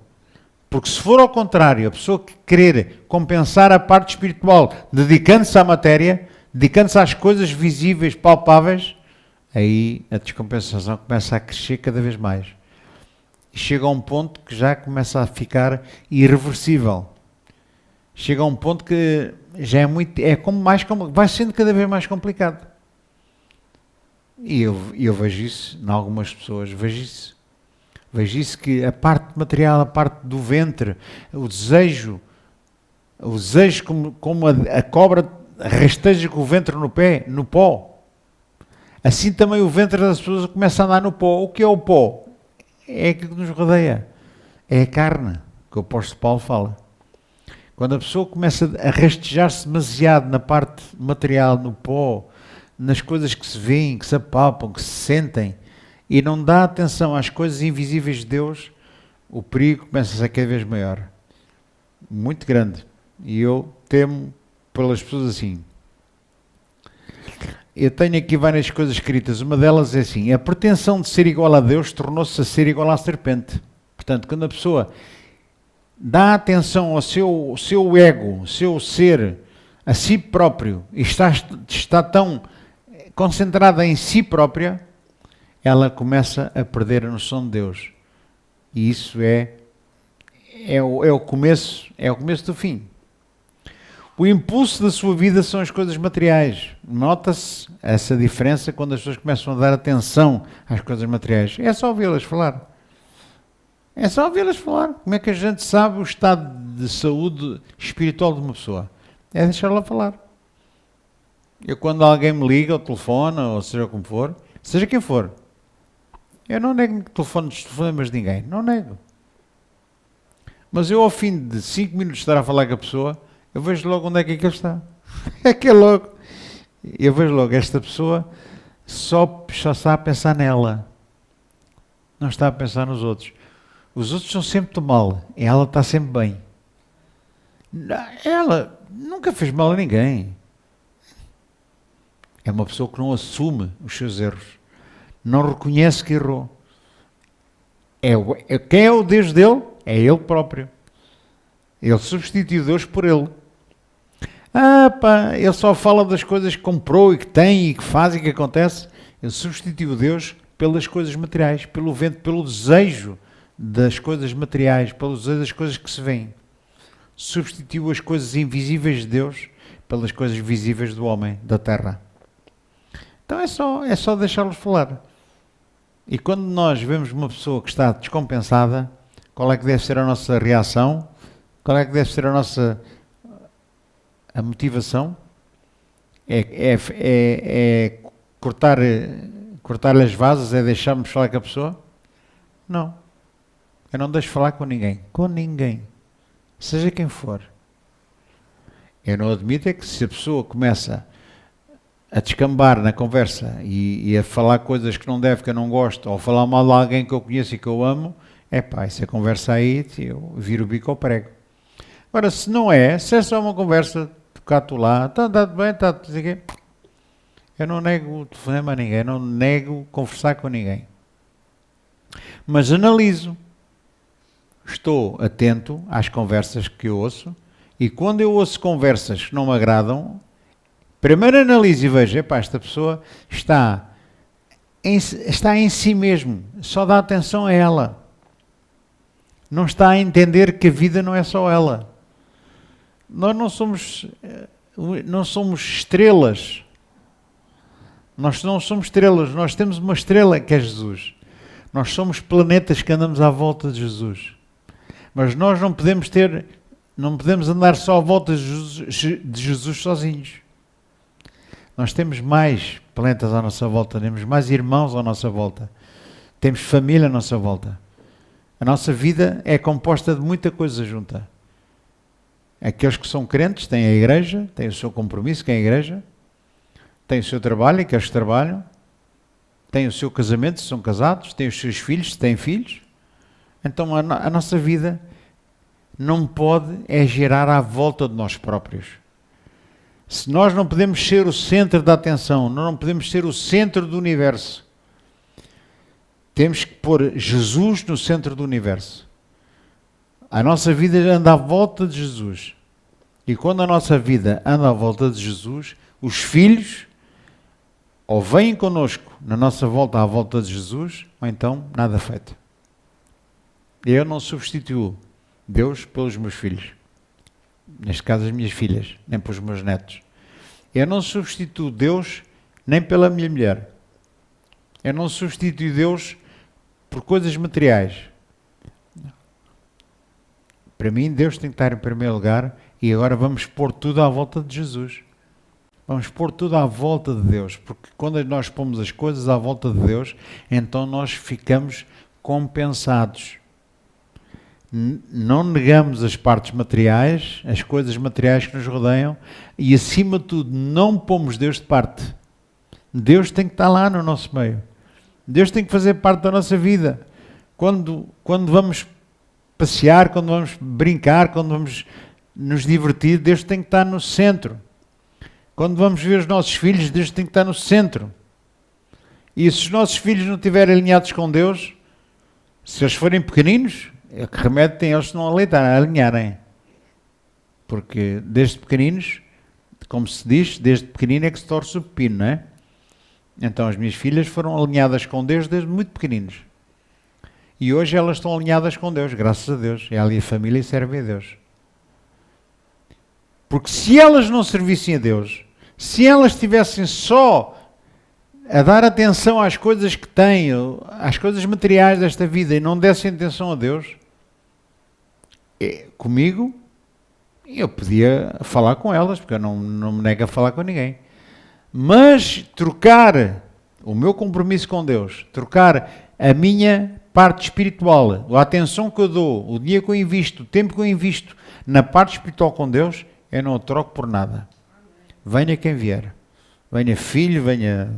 Porque se for ao contrário, a pessoa que querer compensar a parte espiritual, dedicando-se à matéria, dedicando-se às coisas visíveis, palpáveis, aí a descompensação começa a crescer cada vez mais. E chega a um ponto que já começa a ficar irreversível. Chega a um ponto que já vai sendo cada vez mais complicado. E eu vejo isso, em algumas pessoas, vejo isso que a parte material, a parte do ventre, o desejo como a cobra rasteja com o ventre no pó. Assim também o ventre das pessoas começa a andar no pó. O que é o pó? É aquilo que nos rodeia. É a carne, que o apóstolo Paulo fala. Quando a pessoa começa a rastejar-se demasiado na parte material, no pó, nas coisas que se veem, que se apalpam, que se sentem, e não dá atenção às coisas invisíveis de Deus, o perigo começa a ser cada vez maior. Muito grande. E eu temo pelas pessoas assim. Eu tenho aqui várias coisas escritas. Uma delas é assim: a pretensão de ser igual a Deus tornou-se a ser igual à serpente. Portanto, quando a pessoa dá atenção ao seu ego, ao seu ser, a si próprio, e está tão concentrada em si própria, ela começa a perder a noção de Deus. E isso é o começo do fim. O impulso da sua vida são as coisas materiais. Nota-se essa diferença quando as pessoas começam a dar atenção às coisas materiais. É só ouvi-las falar. Como é que a gente sabe o estado de saúde espiritual de uma pessoa? É deixá-la falar. Eu, quando alguém me liga ou telefona, ou seja como for, seja quem for, eu não nego os telefonemas de ninguém. Não nego. Mas eu, ao fim de 5 minutos de estar a falar com a pessoa, eu vejo logo onde é que ele está. É que é logo. Eu vejo logo, esta pessoa só está a pensar nela. Não está a pensar nos outros. Os outros são sempre do mal. E ela está sempre bem. Ela nunca fez mal a ninguém. É uma pessoa que não assume os seus erros. Não reconhece que errou. Quem é o Deus dele? É ele próprio. Ele substituiu Deus por ele. Ele só fala das coisas que comprou e que tem e que faz e que acontece. Ele substituiu Deus pelas coisas materiais, pelo vento, pelo desejo das coisas materiais, pelo desejo das coisas que se veem. Substituiu as coisas invisíveis de Deus pelas coisas visíveis do homem, da terra. Então é só deixá-los falar. E quando nós vemos uma pessoa que está descompensada, qual é que deve ser a nossa reação? Qual é que deve ser a motivação? É cortar-lhe as vasas? É deixarmos falar com a pessoa? Não. Eu não deixo falar com ninguém. Com ninguém. Seja quem for. Eu não admito é que se a pessoa começa a descambar na conversa e a falar coisas que não deve, que eu não gosto, ou falar mal de alguém que eu conheço e que eu amo, essa conversa aí, eu viro o bico ao prego. Agora, se é só uma conversa, cá tu lá, está tudo bem, está tudo bem, eu não nego o telefonema a ninguém, eu não nego conversar com ninguém. Mas analiso, estou atento às conversas que eu ouço, e quando eu ouço conversas que não me agradam, primeiro analiso e vejo, esta pessoa está em si mesmo, só dá atenção a ela. Não está a entender que a vida não é só ela. Nós não somos estrelas. Nós não somos estrelas, nós temos uma estrela que é Jesus. Nós somos planetas que andamos à volta de Jesus. Mas nós não podemos andar só à volta de Jesus sozinhos. Nós temos mais planetas à nossa volta, temos mais irmãos à nossa volta, temos família à nossa volta. A nossa vida é composta de muita coisa junta. Aqueles que são crentes têm a igreja, têm o seu compromisso com a igreja, têm o seu trabalho, aqueles que trabalham, têm o seu casamento, se são casados, têm os seus filhos, se têm filhos. Então a nossa vida não pode girar à volta de nós próprios. Se nós não podemos ser o centro da atenção, não podemos ser o centro do universo, temos que pôr Jesus no centro do universo. A nossa vida anda à volta de Jesus. E quando a nossa vida anda à volta de Jesus, os filhos ou vêm connosco na nossa volta à volta de Jesus, ou então nada feito. Eu não substituo Deus pelos meus filhos. Neste caso as minhas filhas, nem pelos meus netos. Eu não substituo Deus nem pela minha mulher. Eu não substituo Deus por coisas materiais. Para mim, Deus tem que estar em primeiro lugar e agora vamos pôr tudo à volta de Jesus. Vamos pôr tudo à volta de Deus, porque quando nós pomos as coisas à volta de Deus, então nós ficamos compensados. Não negamos as partes materiais, as coisas materiais que nos rodeiam e, acima de tudo, não pomos Deus de parte. Deus tem que estar lá no nosso meio. Deus tem que fazer parte da nossa vida. Quando vamos passear, quando vamos brincar, quando vamos nos divertir, Deus tem que estar no centro. Quando vamos ver os nossos filhos, Deus tem que estar no centro. E se os nossos filhos não estiverem alinhados com Deus, se eles forem pequeninos, que remédio tem eles não alinharem? Porque desde pequeninos, como se diz, desde pequenino é que se torce o pepino, não é? Então as minhas filhas foram alinhadas com Deus desde muito pequeninos. E hoje elas estão alinhadas com Deus, graças a Deus. É ali a família e servem a Deus. Porque se elas não servissem a Deus, se elas estivessem só a dar atenção às coisas que têm, às coisas materiais desta vida e não dessem atenção a Deus, comigo, eu podia falar com elas, porque eu não me nego a falar com ninguém. Mas trocar o meu compromisso com Deus, trocar a minha parte espiritual, a atenção que eu dou, o dia que eu invisto, o tempo que eu invisto na parte espiritual com Deus, eu não o troco por nada. Venha quem vier. Venha filho, venha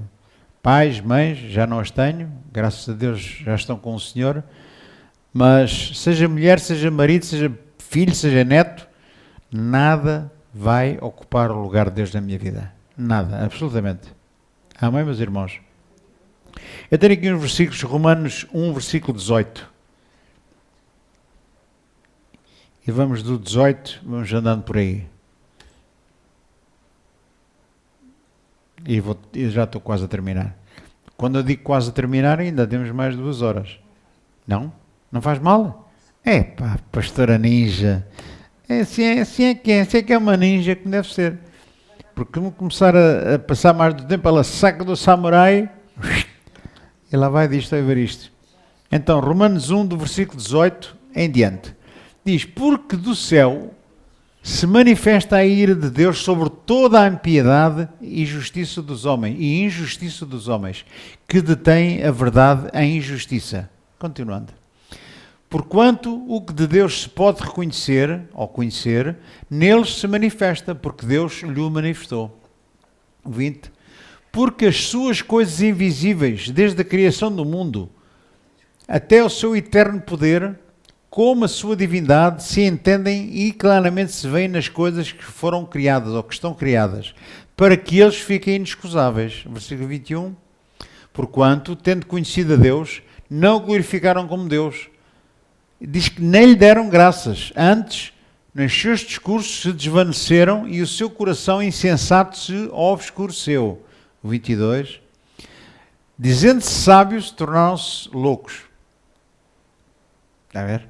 pais, mães, já não os tenho, graças a Deus já estão com o Senhor, mas seja mulher, seja marido, seja filho, seja neto, nada vai ocupar o lugar de Deus na minha vida. Nada, absolutamente. Amém, meus irmãos? Eu tenho aqui uns versículos, Romanos 1, versículo 18. E vamos do 18, vamos andando por aí. E eu já estou quase a terminar. Quando eu digo quase a terminar, ainda temos mais 2 horas. Não? Não faz mal? É pá, pastora ninja. Assim é que é uma ninja que deve ser. Porque vamos começar a passar mais do tempo, ela saca do samurai e lá vai disto a ver isto. Então, Romanos 1, do versículo 18 em diante. Diz, porque do céu se manifesta a ira de Deus sobre toda a impiedade e injustiça dos homens, que detêm a verdade em injustiça. Continuando. Porquanto o que de Deus se pode reconhecer, ou conhecer, neles se manifesta, porque Deus lhe o manifestou. 20. Porque as suas coisas invisíveis, desde a criação do mundo, até o seu eterno poder, como a sua divindade, se entendem e claramente se veem nas coisas que foram criadas, ou que estão criadas, para que eles fiquem inexcusáveis. Versículo 21. Porquanto, tendo conhecido a Deus, não o glorificaram como Deus. Diz que nem lhe deram graças, antes, nos seus discursos se desvaneceram e o seu coração insensato se obscureceu. 22. Dizendo-se sábios, tornaram-se loucos. Está a ver?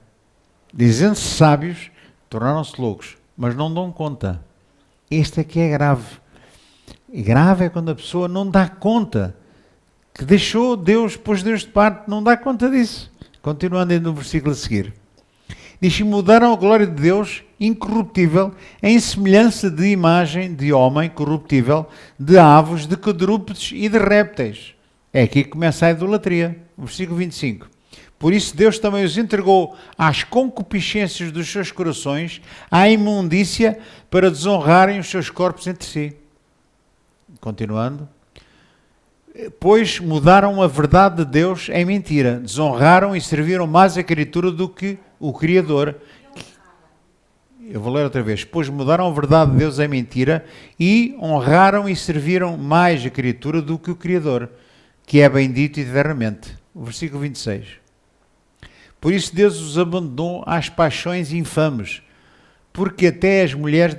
Dizendo-se sábios, tornaram-se loucos, mas não dão conta. Este aqui é grave. E grave é quando a pessoa não dá conta que deixou Deus, pôs Deus de parte, não dá conta disso. Continuando no versículo a seguir. Diz, e mudaram a glória de Deus incorruptível em semelhança de imagem de homem corruptível, de aves, de quadrúpedes e de répteis. É aqui que começa a idolatria. Versículo 25. Por isso Deus também os entregou às concupiscências dos seus corações, à imundícia, para desonrarem os seus corpos entre si. Continuando. Pois mudaram a verdade de Deus em mentira, desonraram e serviram mais a criatura do que o Criador. Eu vou ler outra vez. Pois mudaram a verdade de Deus em mentira e honraram e serviram mais a criatura do que o Criador, que é bendito eternamente. O versículo 26. Por isso Deus os abandonou às paixões infames, porque até as mulheres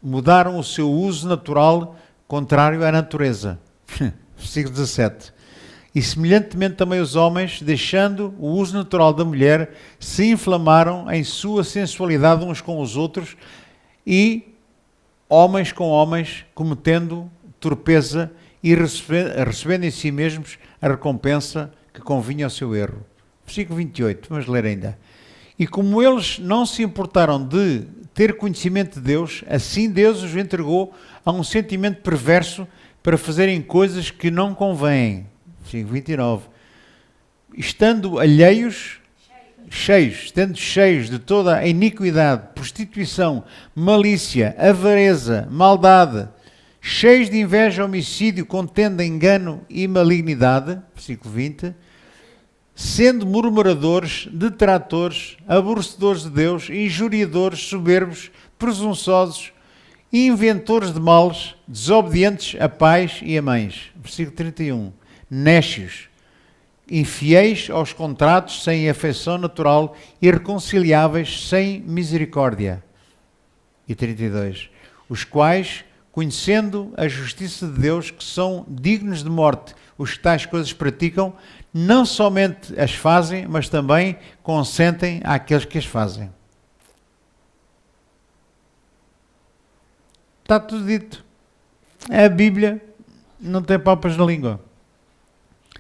mudaram o seu uso natural contrário à natureza. Versículo 17. E semelhantemente também os homens, deixando o uso natural da mulher, se inflamaram em sua sensualidade uns com os outros e homens com homens, cometendo torpeza e recebendo em si mesmos a recompensa que convinha ao seu erro. Versículo 28, vamos ler ainda. E como eles não se importaram de ter conhecimento de Deus, assim Deus os entregou a um sentimento perverso para fazerem coisas que não convêm. Versículo 29. Estando alheios, estando cheios de toda a iniquidade, prostituição, malícia, avareza, maldade, cheios de inveja, homicídio, contenda, engano e malignidade, versículo 20, sendo murmuradores, detratores, aborrecedores de Deus, injuriadores, soberbos, presunçosos, inventores de males, desobedientes a pais e a mães. Versículo 31. Nécios, infiéis aos contratos, sem afeição natural, irreconciliáveis, sem misericórdia. E 32. Os quais, conhecendo a justiça de Deus, que são dignos de morte, os que tais coisas praticam, não somente as fazem, mas também consentem àqueles que as fazem. Está tudo dito. A Bíblia não tem papas na língua.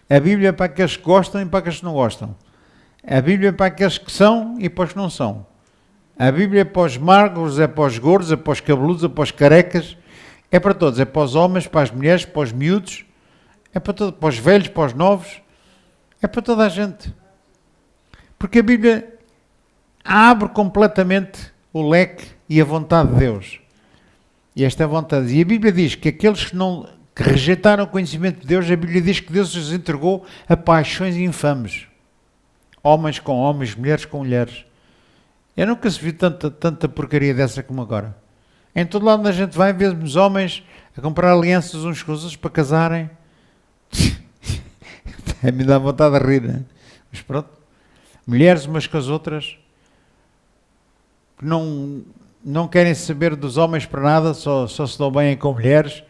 A Bíblia é para aqueles que gostam e para aqueles que não gostam. A Bíblia é para aqueles que são e para os que não são. A Bíblia é para os magros, é para os gordos, é para os cabeludos, é para os carecas. É para todos. É para os homens, para as mulheres, para os miúdos. É para todos, para os velhos, para os novos. É para toda a gente. Porque a Bíblia abre completamente o leque e a vontade de Deus. E esta é a vontade. E a Bíblia diz que aqueles que rejeitaram o conhecimento de Deus, a Bíblia diz que Deus os entregou a paixões infames. Homens com homens, mulheres com mulheres. Eu nunca se vi tanta porcaria dessa como agora. Em todo lado onde a gente vai, vemos homens a comprar alianças uns com os outros para casarem. Me dá vontade de rir, né? Mas pronto. Mulheres umas com as outras que não querem saber dos homens para nada, só se dão bem com mulheres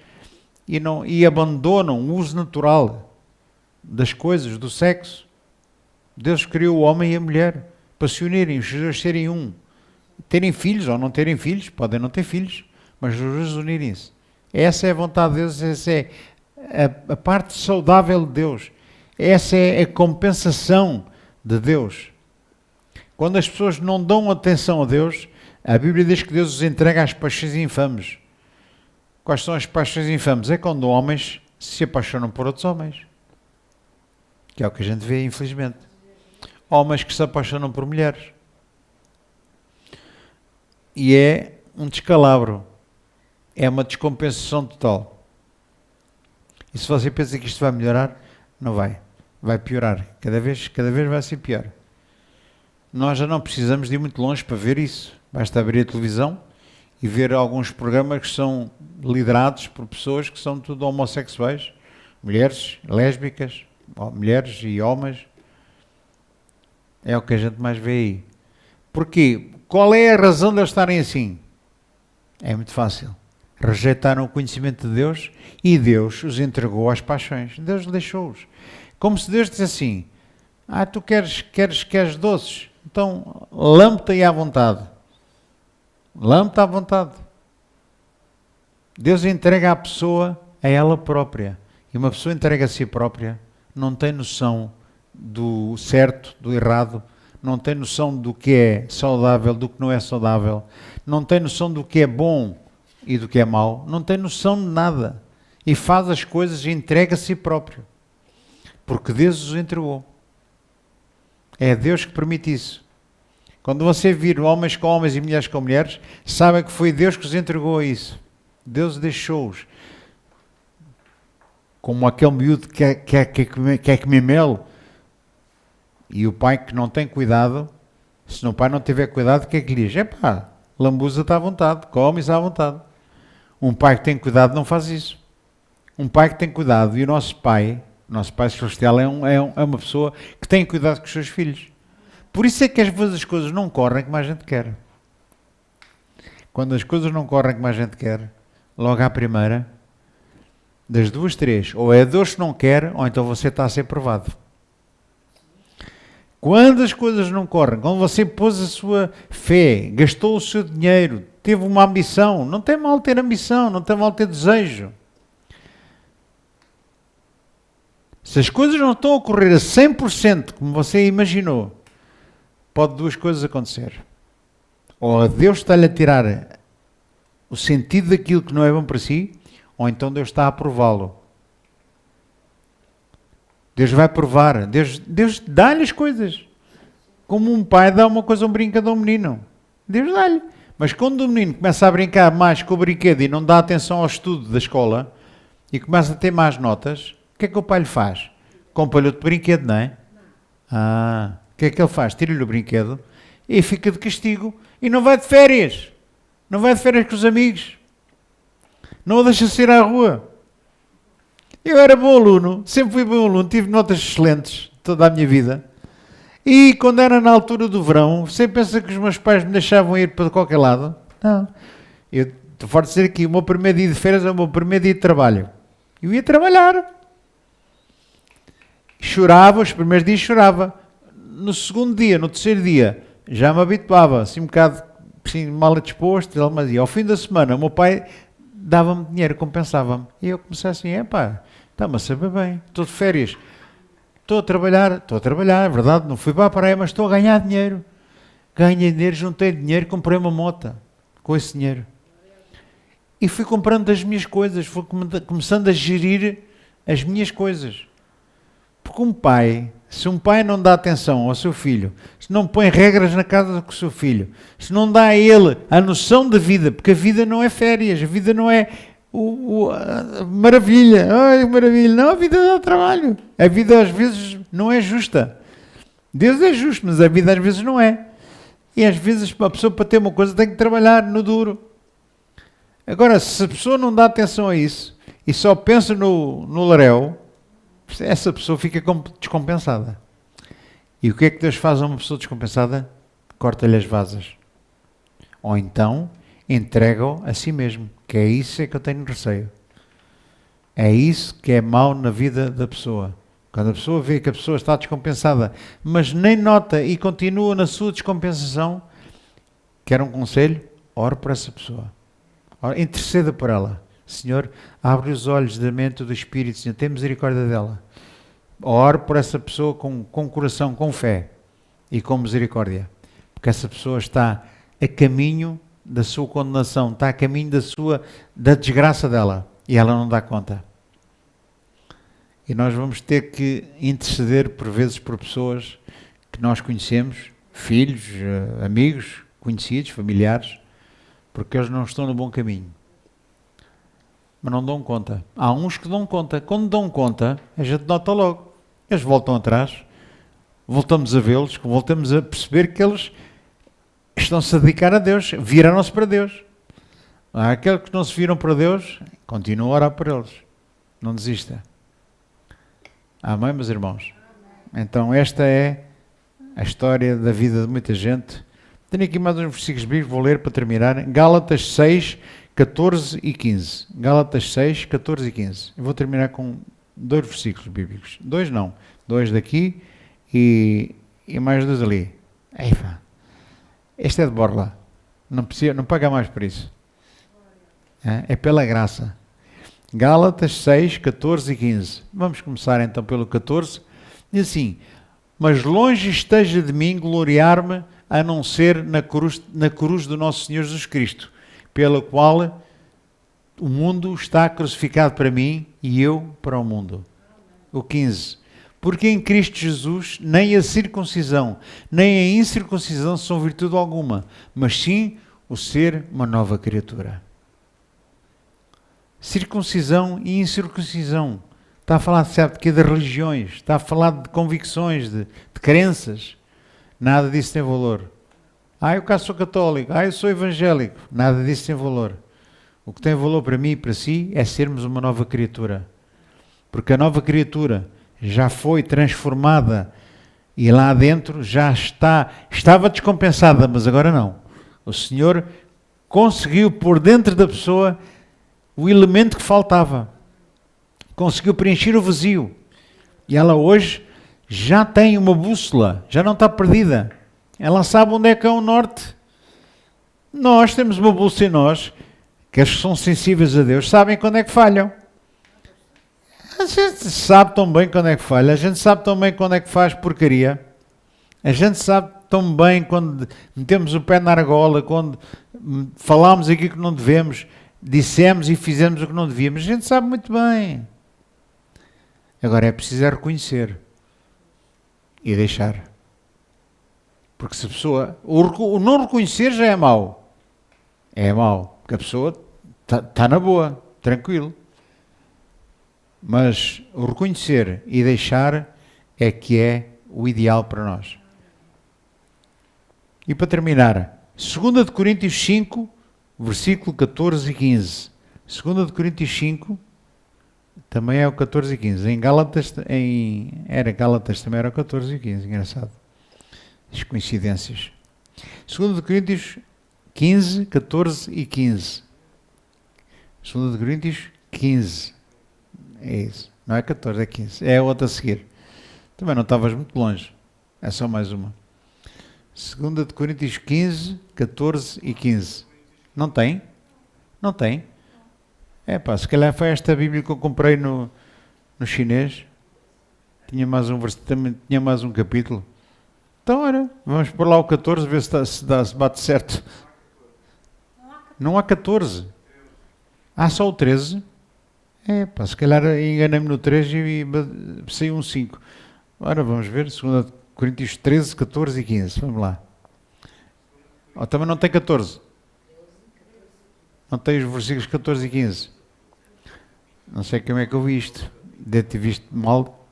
e abandonam o uso natural das coisas, do sexo. Deus criou o homem e a mulher para se unirem, os dois serem um. Terem filhos ou não terem filhos, podem não ter filhos, mas os dois unirem-se. Essa é a vontade de Deus, essa é a parte saudável de Deus. Essa é a compensação de Deus. Quando as pessoas não dão atenção a Deus, a Bíblia diz que Deus os entrega às paixões infames. Quais são as paixões infames? É quando homens se apaixonam por outros homens. Que é o que a gente vê, infelizmente. Homens que se apaixonam por mulheres. E é um descalabro. É uma descompensação total. E se você pensa que isto vai melhorar, não vai. Vai piorar. Cada vez vai ser pior. Nós já não precisamos de ir muito longe para ver isso. Basta abrir a televisão e ver alguns programas que são liderados por pessoas que são tudo homossexuais. Mulheres, lésbicas, mulheres e homens. É o que a gente mais vê aí. Porquê? Qual é a razão de eles estarem assim? É muito fácil. Rejeitaram o conhecimento de Deus e Deus os entregou às paixões. Deus deixou-os. Como se Deus dissesse assim, tu queres doces? Então, lambe-te aí à vontade. Lambe-te à vontade. Deus entrega a pessoa a ela própria. E uma pessoa entrega a si própria, não tem noção do certo, do errado, não tem noção do que é saudável, do que não é saudável, não tem noção do que é bom e do que é mau, não tem noção de nada. E faz as coisas e entrega a si próprio. Porque Deus os entregou. É Deus que permite isso. Quando você vir homens com homens e mulheres com mulheres, sabe que foi Deus que os entregou a isso. Deus deixou-os. Como aquele miúdo que quer comer mel. E o pai que não tem cuidado, se o pai não tiver cuidado, o que é que lhe diz? Lambuza-te à vontade, come-se à vontade. Um pai que tem cuidado não faz isso. Um pai que tem cuidado, e o nosso pai celestial é uma pessoa que tem cuidado com os seus filhos. Por isso é que às vezes as coisas não correm como a gente quer. Quando as coisas não correm como a gente quer, logo à primeira, das duas, três, ou é Deus que não quer, ou então você está a ser provado. Quando as coisas não correm, quando você pôs a sua fé, gastou o seu dinheiro, teve uma ambição, não tem mal ter ambição, não tem mal ter desejo. Se as coisas não estão a correr a 100% como você imaginou, pode duas coisas acontecer. Ou Deus está-lhe a tirar o sentido daquilo que não é bom para si, ou então Deus está a prová-lo. Deus vai provar. Deus dá-lhe as coisas. Como um pai dá uma coisa, um brinquedo a um menino. Deus dá-lhe. Mas quando o menino começa a brincar mais com o brinquedo e não dá atenção ao estudo da escola e começa a ter más notas, o que é que o pai lhe faz? Compra-lhe outro brinquedo, não é? O que é que ele faz? Tira-lhe o brinquedo e fica de castigo e não vai de férias. Não vai de férias com os amigos. Não o deixa sair à rua. Eu era bom aluno, sempre fui bom aluno, tive notas excelentes toda a minha vida. E quando era na altura do verão, você pensa que os meus pais me deixavam ir para qualquer lado? Não. Eu estou forte de dizer aqui, o meu primeiro dia de férias é o meu primeiro dia de trabalho. Eu ia trabalhar. Chorava, os primeiros dias chorava. No segundo dia, no terceiro dia, já me habituava, assim um bocado assim, mal disposto, mas ao fim da semana o meu pai dava-me dinheiro, compensava-me. E eu comecei assim, está-me a saber bem, estou de férias, estou a trabalhar, é verdade, não fui para a praia, mas estou a ganhar dinheiro. Ganhei dinheiro, juntei dinheiro, comprei uma moto com esse dinheiro. E fui comprando as minhas coisas, fui começando a gerir as minhas coisas. Porque se um pai não dá atenção ao seu filho, se não põe regras na casa com o seu filho, se não dá a ele a noção da vida, porque a vida não é férias, a vida não é maravilha, maravilha, não, a vida dá trabalho, a vida às vezes não é justa. Deus é justo, mas a vida às vezes não é. E às vezes a pessoa para ter uma coisa tem que trabalhar no duro. Agora, se a pessoa não dá atenção a isso e só pensa no laréu, essa pessoa fica descompensada. E o que é que Deus faz a uma pessoa descompensada? Corta-lhe as vasas. Ou então entrega-o a si mesmo. Que é isso que eu tenho receio. É isso que é mau na vida da pessoa. Quando a pessoa vê que a pessoa está descompensada, mas nem nota e continua na sua descompensação, quer um conselho? Ore por essa pessoa. Interceda por ela. Senhor, abre os olhos da mente e do espírito, Senhor, tem misericórdia dela. Ore por essa pessoa com coração, com fé e com misericórdia. Porque essa pessoa está a caminho da sua condenação, está a caminho da desgraça dela e ela não dá conta. E nós vamos ter que interceder por vezes por pessoas que nós conhecemos, filhos, amigos, conhecidos, familiares, porque eles não estão no bom caminho. Mas não dão conta. Há uns que dão conta. Quando dão conta, a gente nota logo. Eles voltam atrás, voltamos a vê-los, voltamos a perceber que eles estão-se a dedicar a Deus, viraram-se para Deus. Aqueles que não se viram para Deus, continuam a orar por eles. Não desista. Amém, meus irmãos? Então esta é a história da vida de muita gente. Tenho aqui mais uns versículos bíblicos, vou ler para terminar. Gálatas 6, 14 e 15. Gálatas 6, 14 e 15. Eu vou terminar com 2 versículos bíblicos. 2 não. 2 daqui e mais 2 ali. Eifa. Este é de borla. Não paga mais por isso. É pela graça. Gálatas 6, 14 e 15. Vamos começar então pelo 14. Diz assim: mas longe esteja de mim gloriar-me a não ser na cruz do nosso Senhor Jesus Cristo, pela qual o mundo está crucificado para mim e eu para o mundo. O 15. Porque em Cristo Jesus nem a circuncisão, nem a incircuncisão são virtude alguma, mas sim o ser uma nova criatura. Circuncisão e incircuncisão. Está a falar, sabe, de quê? De religiões. Está a falar de convicções, de crenças. Nada disso tem valor. Eu cá sou católico. Eu sou evangélico. Nada disso tem valor. O que tem valor para mim e para si é sermos uma nova criatura. Porque a nova criatura já foi transformada E lá dentro já estava descompensada, mas agora não. O Senhor conseguiu pôr dentro da pessoa o elemento que faltava. Conseguiu preencher o vazio. E ela hoje já tem uma bússola, já não está perdida. Ela sabe onde é que é o norte. Nós temos uma bússola em nós, que as que são sensíveis a Deus sabem quando é que falham. A gente sabe tão bem quando é que falha, a gente sabe tão bem quando é que faz porcaria, a gente sabe tão bem quando metemos o pé na argola, quando falámos aquilo que não devemos, dissemos e fizemos o que não devíamos, a gente sabe muito bem. Agora é preciso reconhecer e deixar. Porque se a pessoa... O não reconhecer já é mau. É mau, porque a pessoa está na boa, tranquilo. Mas o reconhecer e deixar é que é o ideal para nós. E para terminar, 2 de Coríntios 5, versículo 14 e 15. 2 de Coríntios 5, também é o 14 e 15. Em Gálatas, era Gálatas também era o 14 e 15, engraçado. As coincidências. 2 de Coríntios 15, 14 e 15. 2 de Coríntios 15. É isso. Não é 14, é 15. É a outra a seguir. Também não estavas muito longe. É só mais uma. 2 de Coríntios 15, 14 e 15. Não tem? Não tem? É pá, se calhar foi esta Bíblia que eu comprei no chinês. Tinha mais um capítulo. Então, olha, vamos pôr lá o 14, ver se bate certo. Não há 14. Há só o 13. É pá, se calhar enganei-me no 3 e saiu um 5. Ora, vamos ver, 2 Coríntios 13, 14 e 15. Vamos lá. Oh, também não tem 14. Não tem os versículos 14 e 15. Não sei como é que eu vi isto. Deve ter visto mal.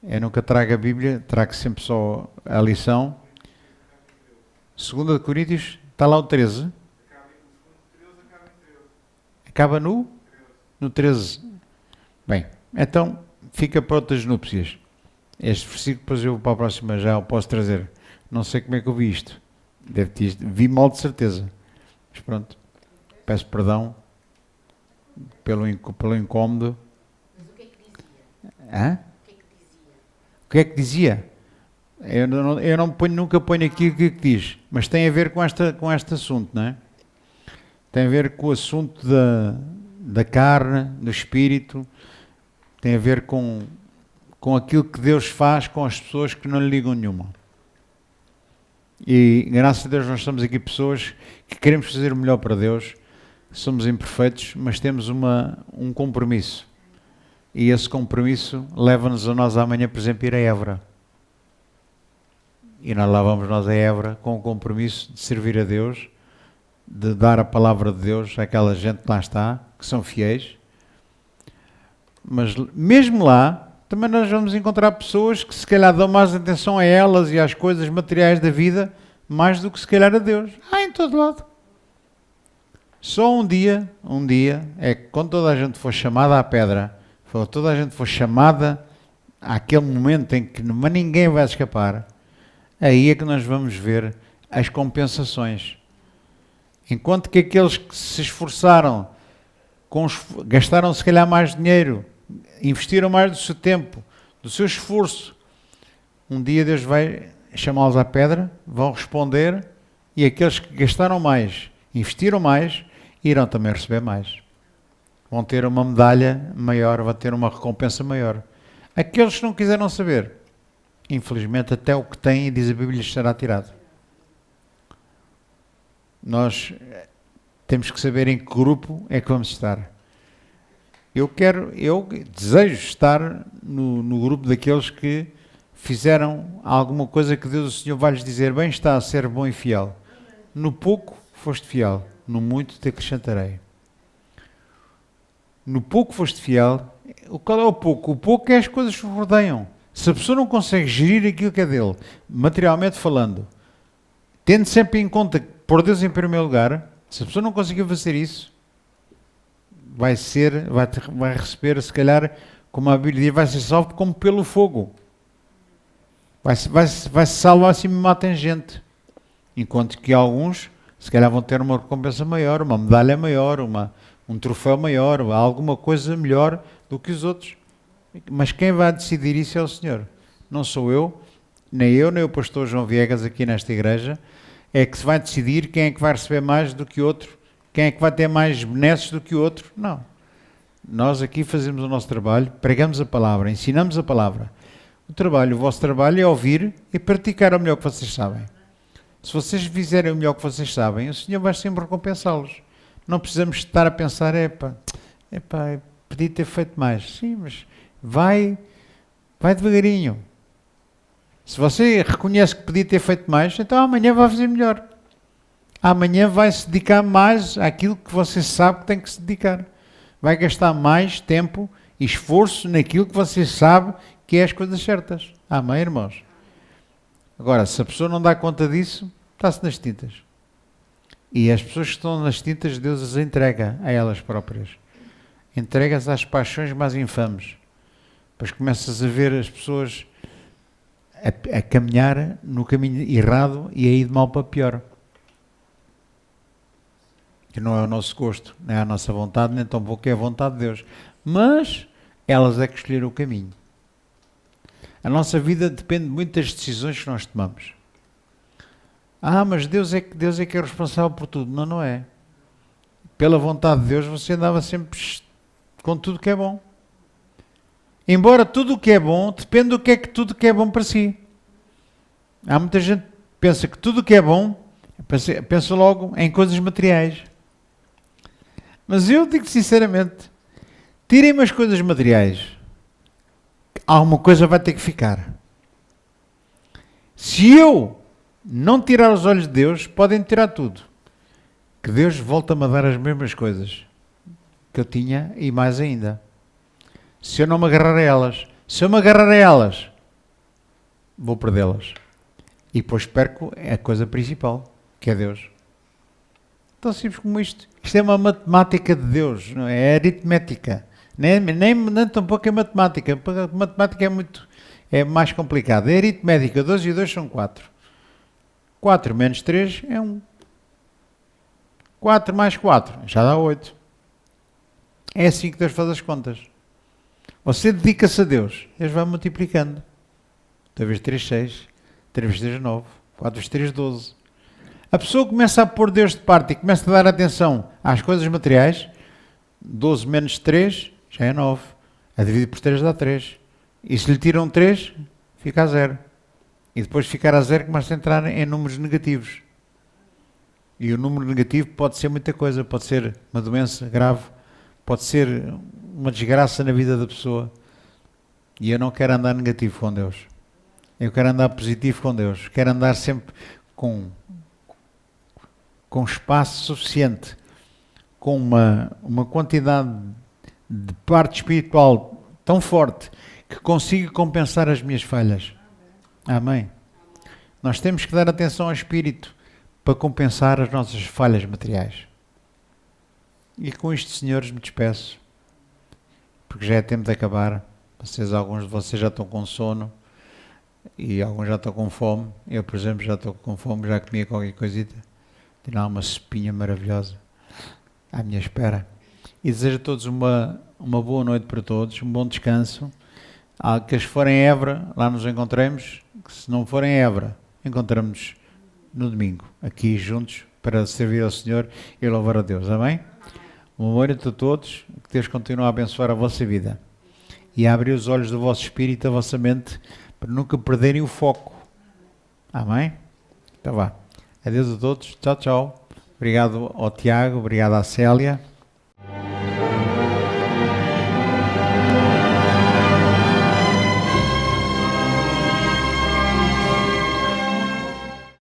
Eu nunca trago a Bíblia, trago sempre só a lição. 2 Coríntios, está lá o 13. Acaba no 13. Bem, então fica para outras núpcias. Este versículo, depois eu para a próxima já o posso trazer. Não sei como é que eu vi isto. Vi mal de certeza. Mas pronto. Peço perdão pelo incómodo. Mas o que é que dizia? Hã? O que é que dizia? O que é que dizia? Eu não nunca ponho aqui o que diz, mas tem a ver com este assunto, não é? Tem a ver com o assunto da carne, do espírito, tem a ver com aquilo que Deus faz com as pessoas que não lhe ligam nenhuma. E graças a Deus nós estamos aqui pessoas que queremos fazer o melhor para Deus, somos imperfeitos, mas temos um compromisso. E esse compromisso leva-nos a nós amanhã, por exemplo, ir a Évora. E nós lá vamos nós a Évora com o compromisso de servir a Deus, de dar a palavra de Deus àquela gente que lá está, que são fiéis. Mas mesmo lá, também nós vamos encontrar pessoas que se calhar dão mais atenção a elas e às coisas materiais da vida, mais do que se calhar a Deus. Em todo lado. Só um dia, é que quando toda a gente for chamada à pedra, quando toda a gente for chamada àquele momento em que ninguém vai escapar, aí é que nós vamos ver as compensações. Enquanto que aqueles que se esforçaram, gastaram se calhar mais dinheiro, investiram mais do seu tempo, do seu esforço, um dia Deus vai chamá-los à pedra, vão responder, e aqueles que gastaram mais, investiram mais, irão também receber mais. Vão ter uma medalha maior, vão ter uma recompensa maior. Aqueles que não quiseram saber, infelizmente até o que têm, diz a Bíblia, será tirado. Nós temos que saber em que grupo é que vamos estar. Eu desejo estar no grupo daqueles que fizeram alguma coisa que Deus, o Senhor, vai lhes dizer: bem está a ser bom e fiel. No pouco foste fiel, no muito te acrescentarei. No pouco foste fiel. Qual é o pouco? O pouco é as coisas que o rodeiam. Se a pessoa não consegue gerir aquilo que é dele, materialmente falando, tendo sempre em conta pôr Deus em primeiro lugar, se a pessoa não conseguir fazer isso, vai receber, se calhar, como a Bíblia diz, vai ser salvo como pelo fogo. Vai-se salvar assim uma tangente. Enquanto que alguns, se calhar, vão ter uma recompensa maior, uma medalha maior, um troféu maior, alguma coisa melhor do que os outros. Mas quem vai decidir isso é o Senhor. Não sou eu, nem o pastor João Viegas aqui nesta igreja, é que se vai decidir quem é que vai receber mais do que o outro, quem é que vai ter mais benesses do que o outro. Não. Nós aqui fazemos o nosso trabalho, pregamos a palavra, ensinamos a palavra. O vosso trabalho é ouvir e praticar o melhor que vocês sabem. Se vocês fizerem o melhor que vocês sabem, o Senhor vai sempre recompensá-los. Não precisamos estar a pensar, podia ter feito mais. Sim, mas vai devagarinho. Se você reconhece que podia ter feito mais, então amanhã vai fazer melhor. Amanhã vai se dedicar mais àquilo que você sabe que tem que se dedicar. Vai gastar mais tempo e esforço naquilo que você sabe que é as coisas certas. Amém, irmãos? Agora, se a pessoa não dá conta disso, está-se nas tintas. E as pessoas que estão nas tintas, Deus as entrega a elas próprias. Entrega-as às paixões mais infames. Depois começas a ver as pessoas a caminhar no caminho errado e a ir de mal para pior. Que não é o nosso gosto, não é a nossa vontade, nem tampouco é a vontade de Deus. Mas elas é que escolheram o caminho. A nossa vida depende muito das decisões que nós tomamos. Mas Deus é que é responsável por tudo. Não, não é. Pela vontade de Deus você andava sempre com tudo que é bom. Embora tudo o que é bom, depende do que é que tudo que é bom para si. Há muita gente que pensa que tudo o que é bom, pensa logo em coisas materiais. Mas eu digo sinceramente, tirem-me as coisas materiais. Alguma coisa vai ter que ficar. Se eu não tirar os olhos de Deus, podem tirar tudo. Que Deus volta-me a dar as mesmas coisas que eu tinha e mais ainda. Se eu não me agarrar a elas, vou perdê-las. E depois perco a coisa principal, que é Deus. Tão simples como isto. Isto é uma matemática de Deus, não é? É aritmética. Nem tampouco é matemática. A matemática é mais complicada. É aritmética. 2 e 2 são 4. 4 menos 3 é 1. 4 mais 4 já dá 8. É assim que Deus faz as contas. Você dedica-se a Deus, Deus vai multiplicando. 2 vezes 3, 6. 3 vezes 3, 9. 4 vezes 3, 12. A pessoa começa a pôr Deus de parte e começa a dar atenção às coisas materiais. 12 menos 3 já é 9. A dividir por 3 dá 3. E se lhe tiram 3, fica a 0. E depois de ficar a 0 começa a entrar em números negativos. E o número negativo pode ser muita coisa. Pode ser uma doença grave. Pode ser uma desgraça na vida da pessoa. E eu não quero andar negativo com Deus. Eu quero andar positivo com Deus. Quero andar sempre com espaço suficiente, com uma quantidade de parte espiritual tão forte que consiga compensar as minhas falhas. Amém? Nós temos que dar atenção ao Espírito para compensar as nossas falhas materiais. E com isto, senhores, me despeço, porque já é tempo de acabar. Alguns de vocês já estão com sono e alguns já estão com fome. Eu, por exemplo, já estou com fome, já comia qualquer coisita. Tinha lá uma sopinha maravilhosa à minha espera. E desejo a todos uma boa noite para todos, um bom descanso. Que se forem em Évora, lá nos encontremos. Que se não forem em Évora, encontramos no domingo, aqui juntos, para servir ao Senhor e louvar a Deus. Amém? Uma boa noite a todos, que Deus continue a abençoar a vossa vida e a abrir os olhos do vosso espírito, da vossa mente, para nunca perderem o foco. Amém? Então vá. Adeus a todos. Tchau, tchau. Obrigado ao Tiago, obrigado à Célia.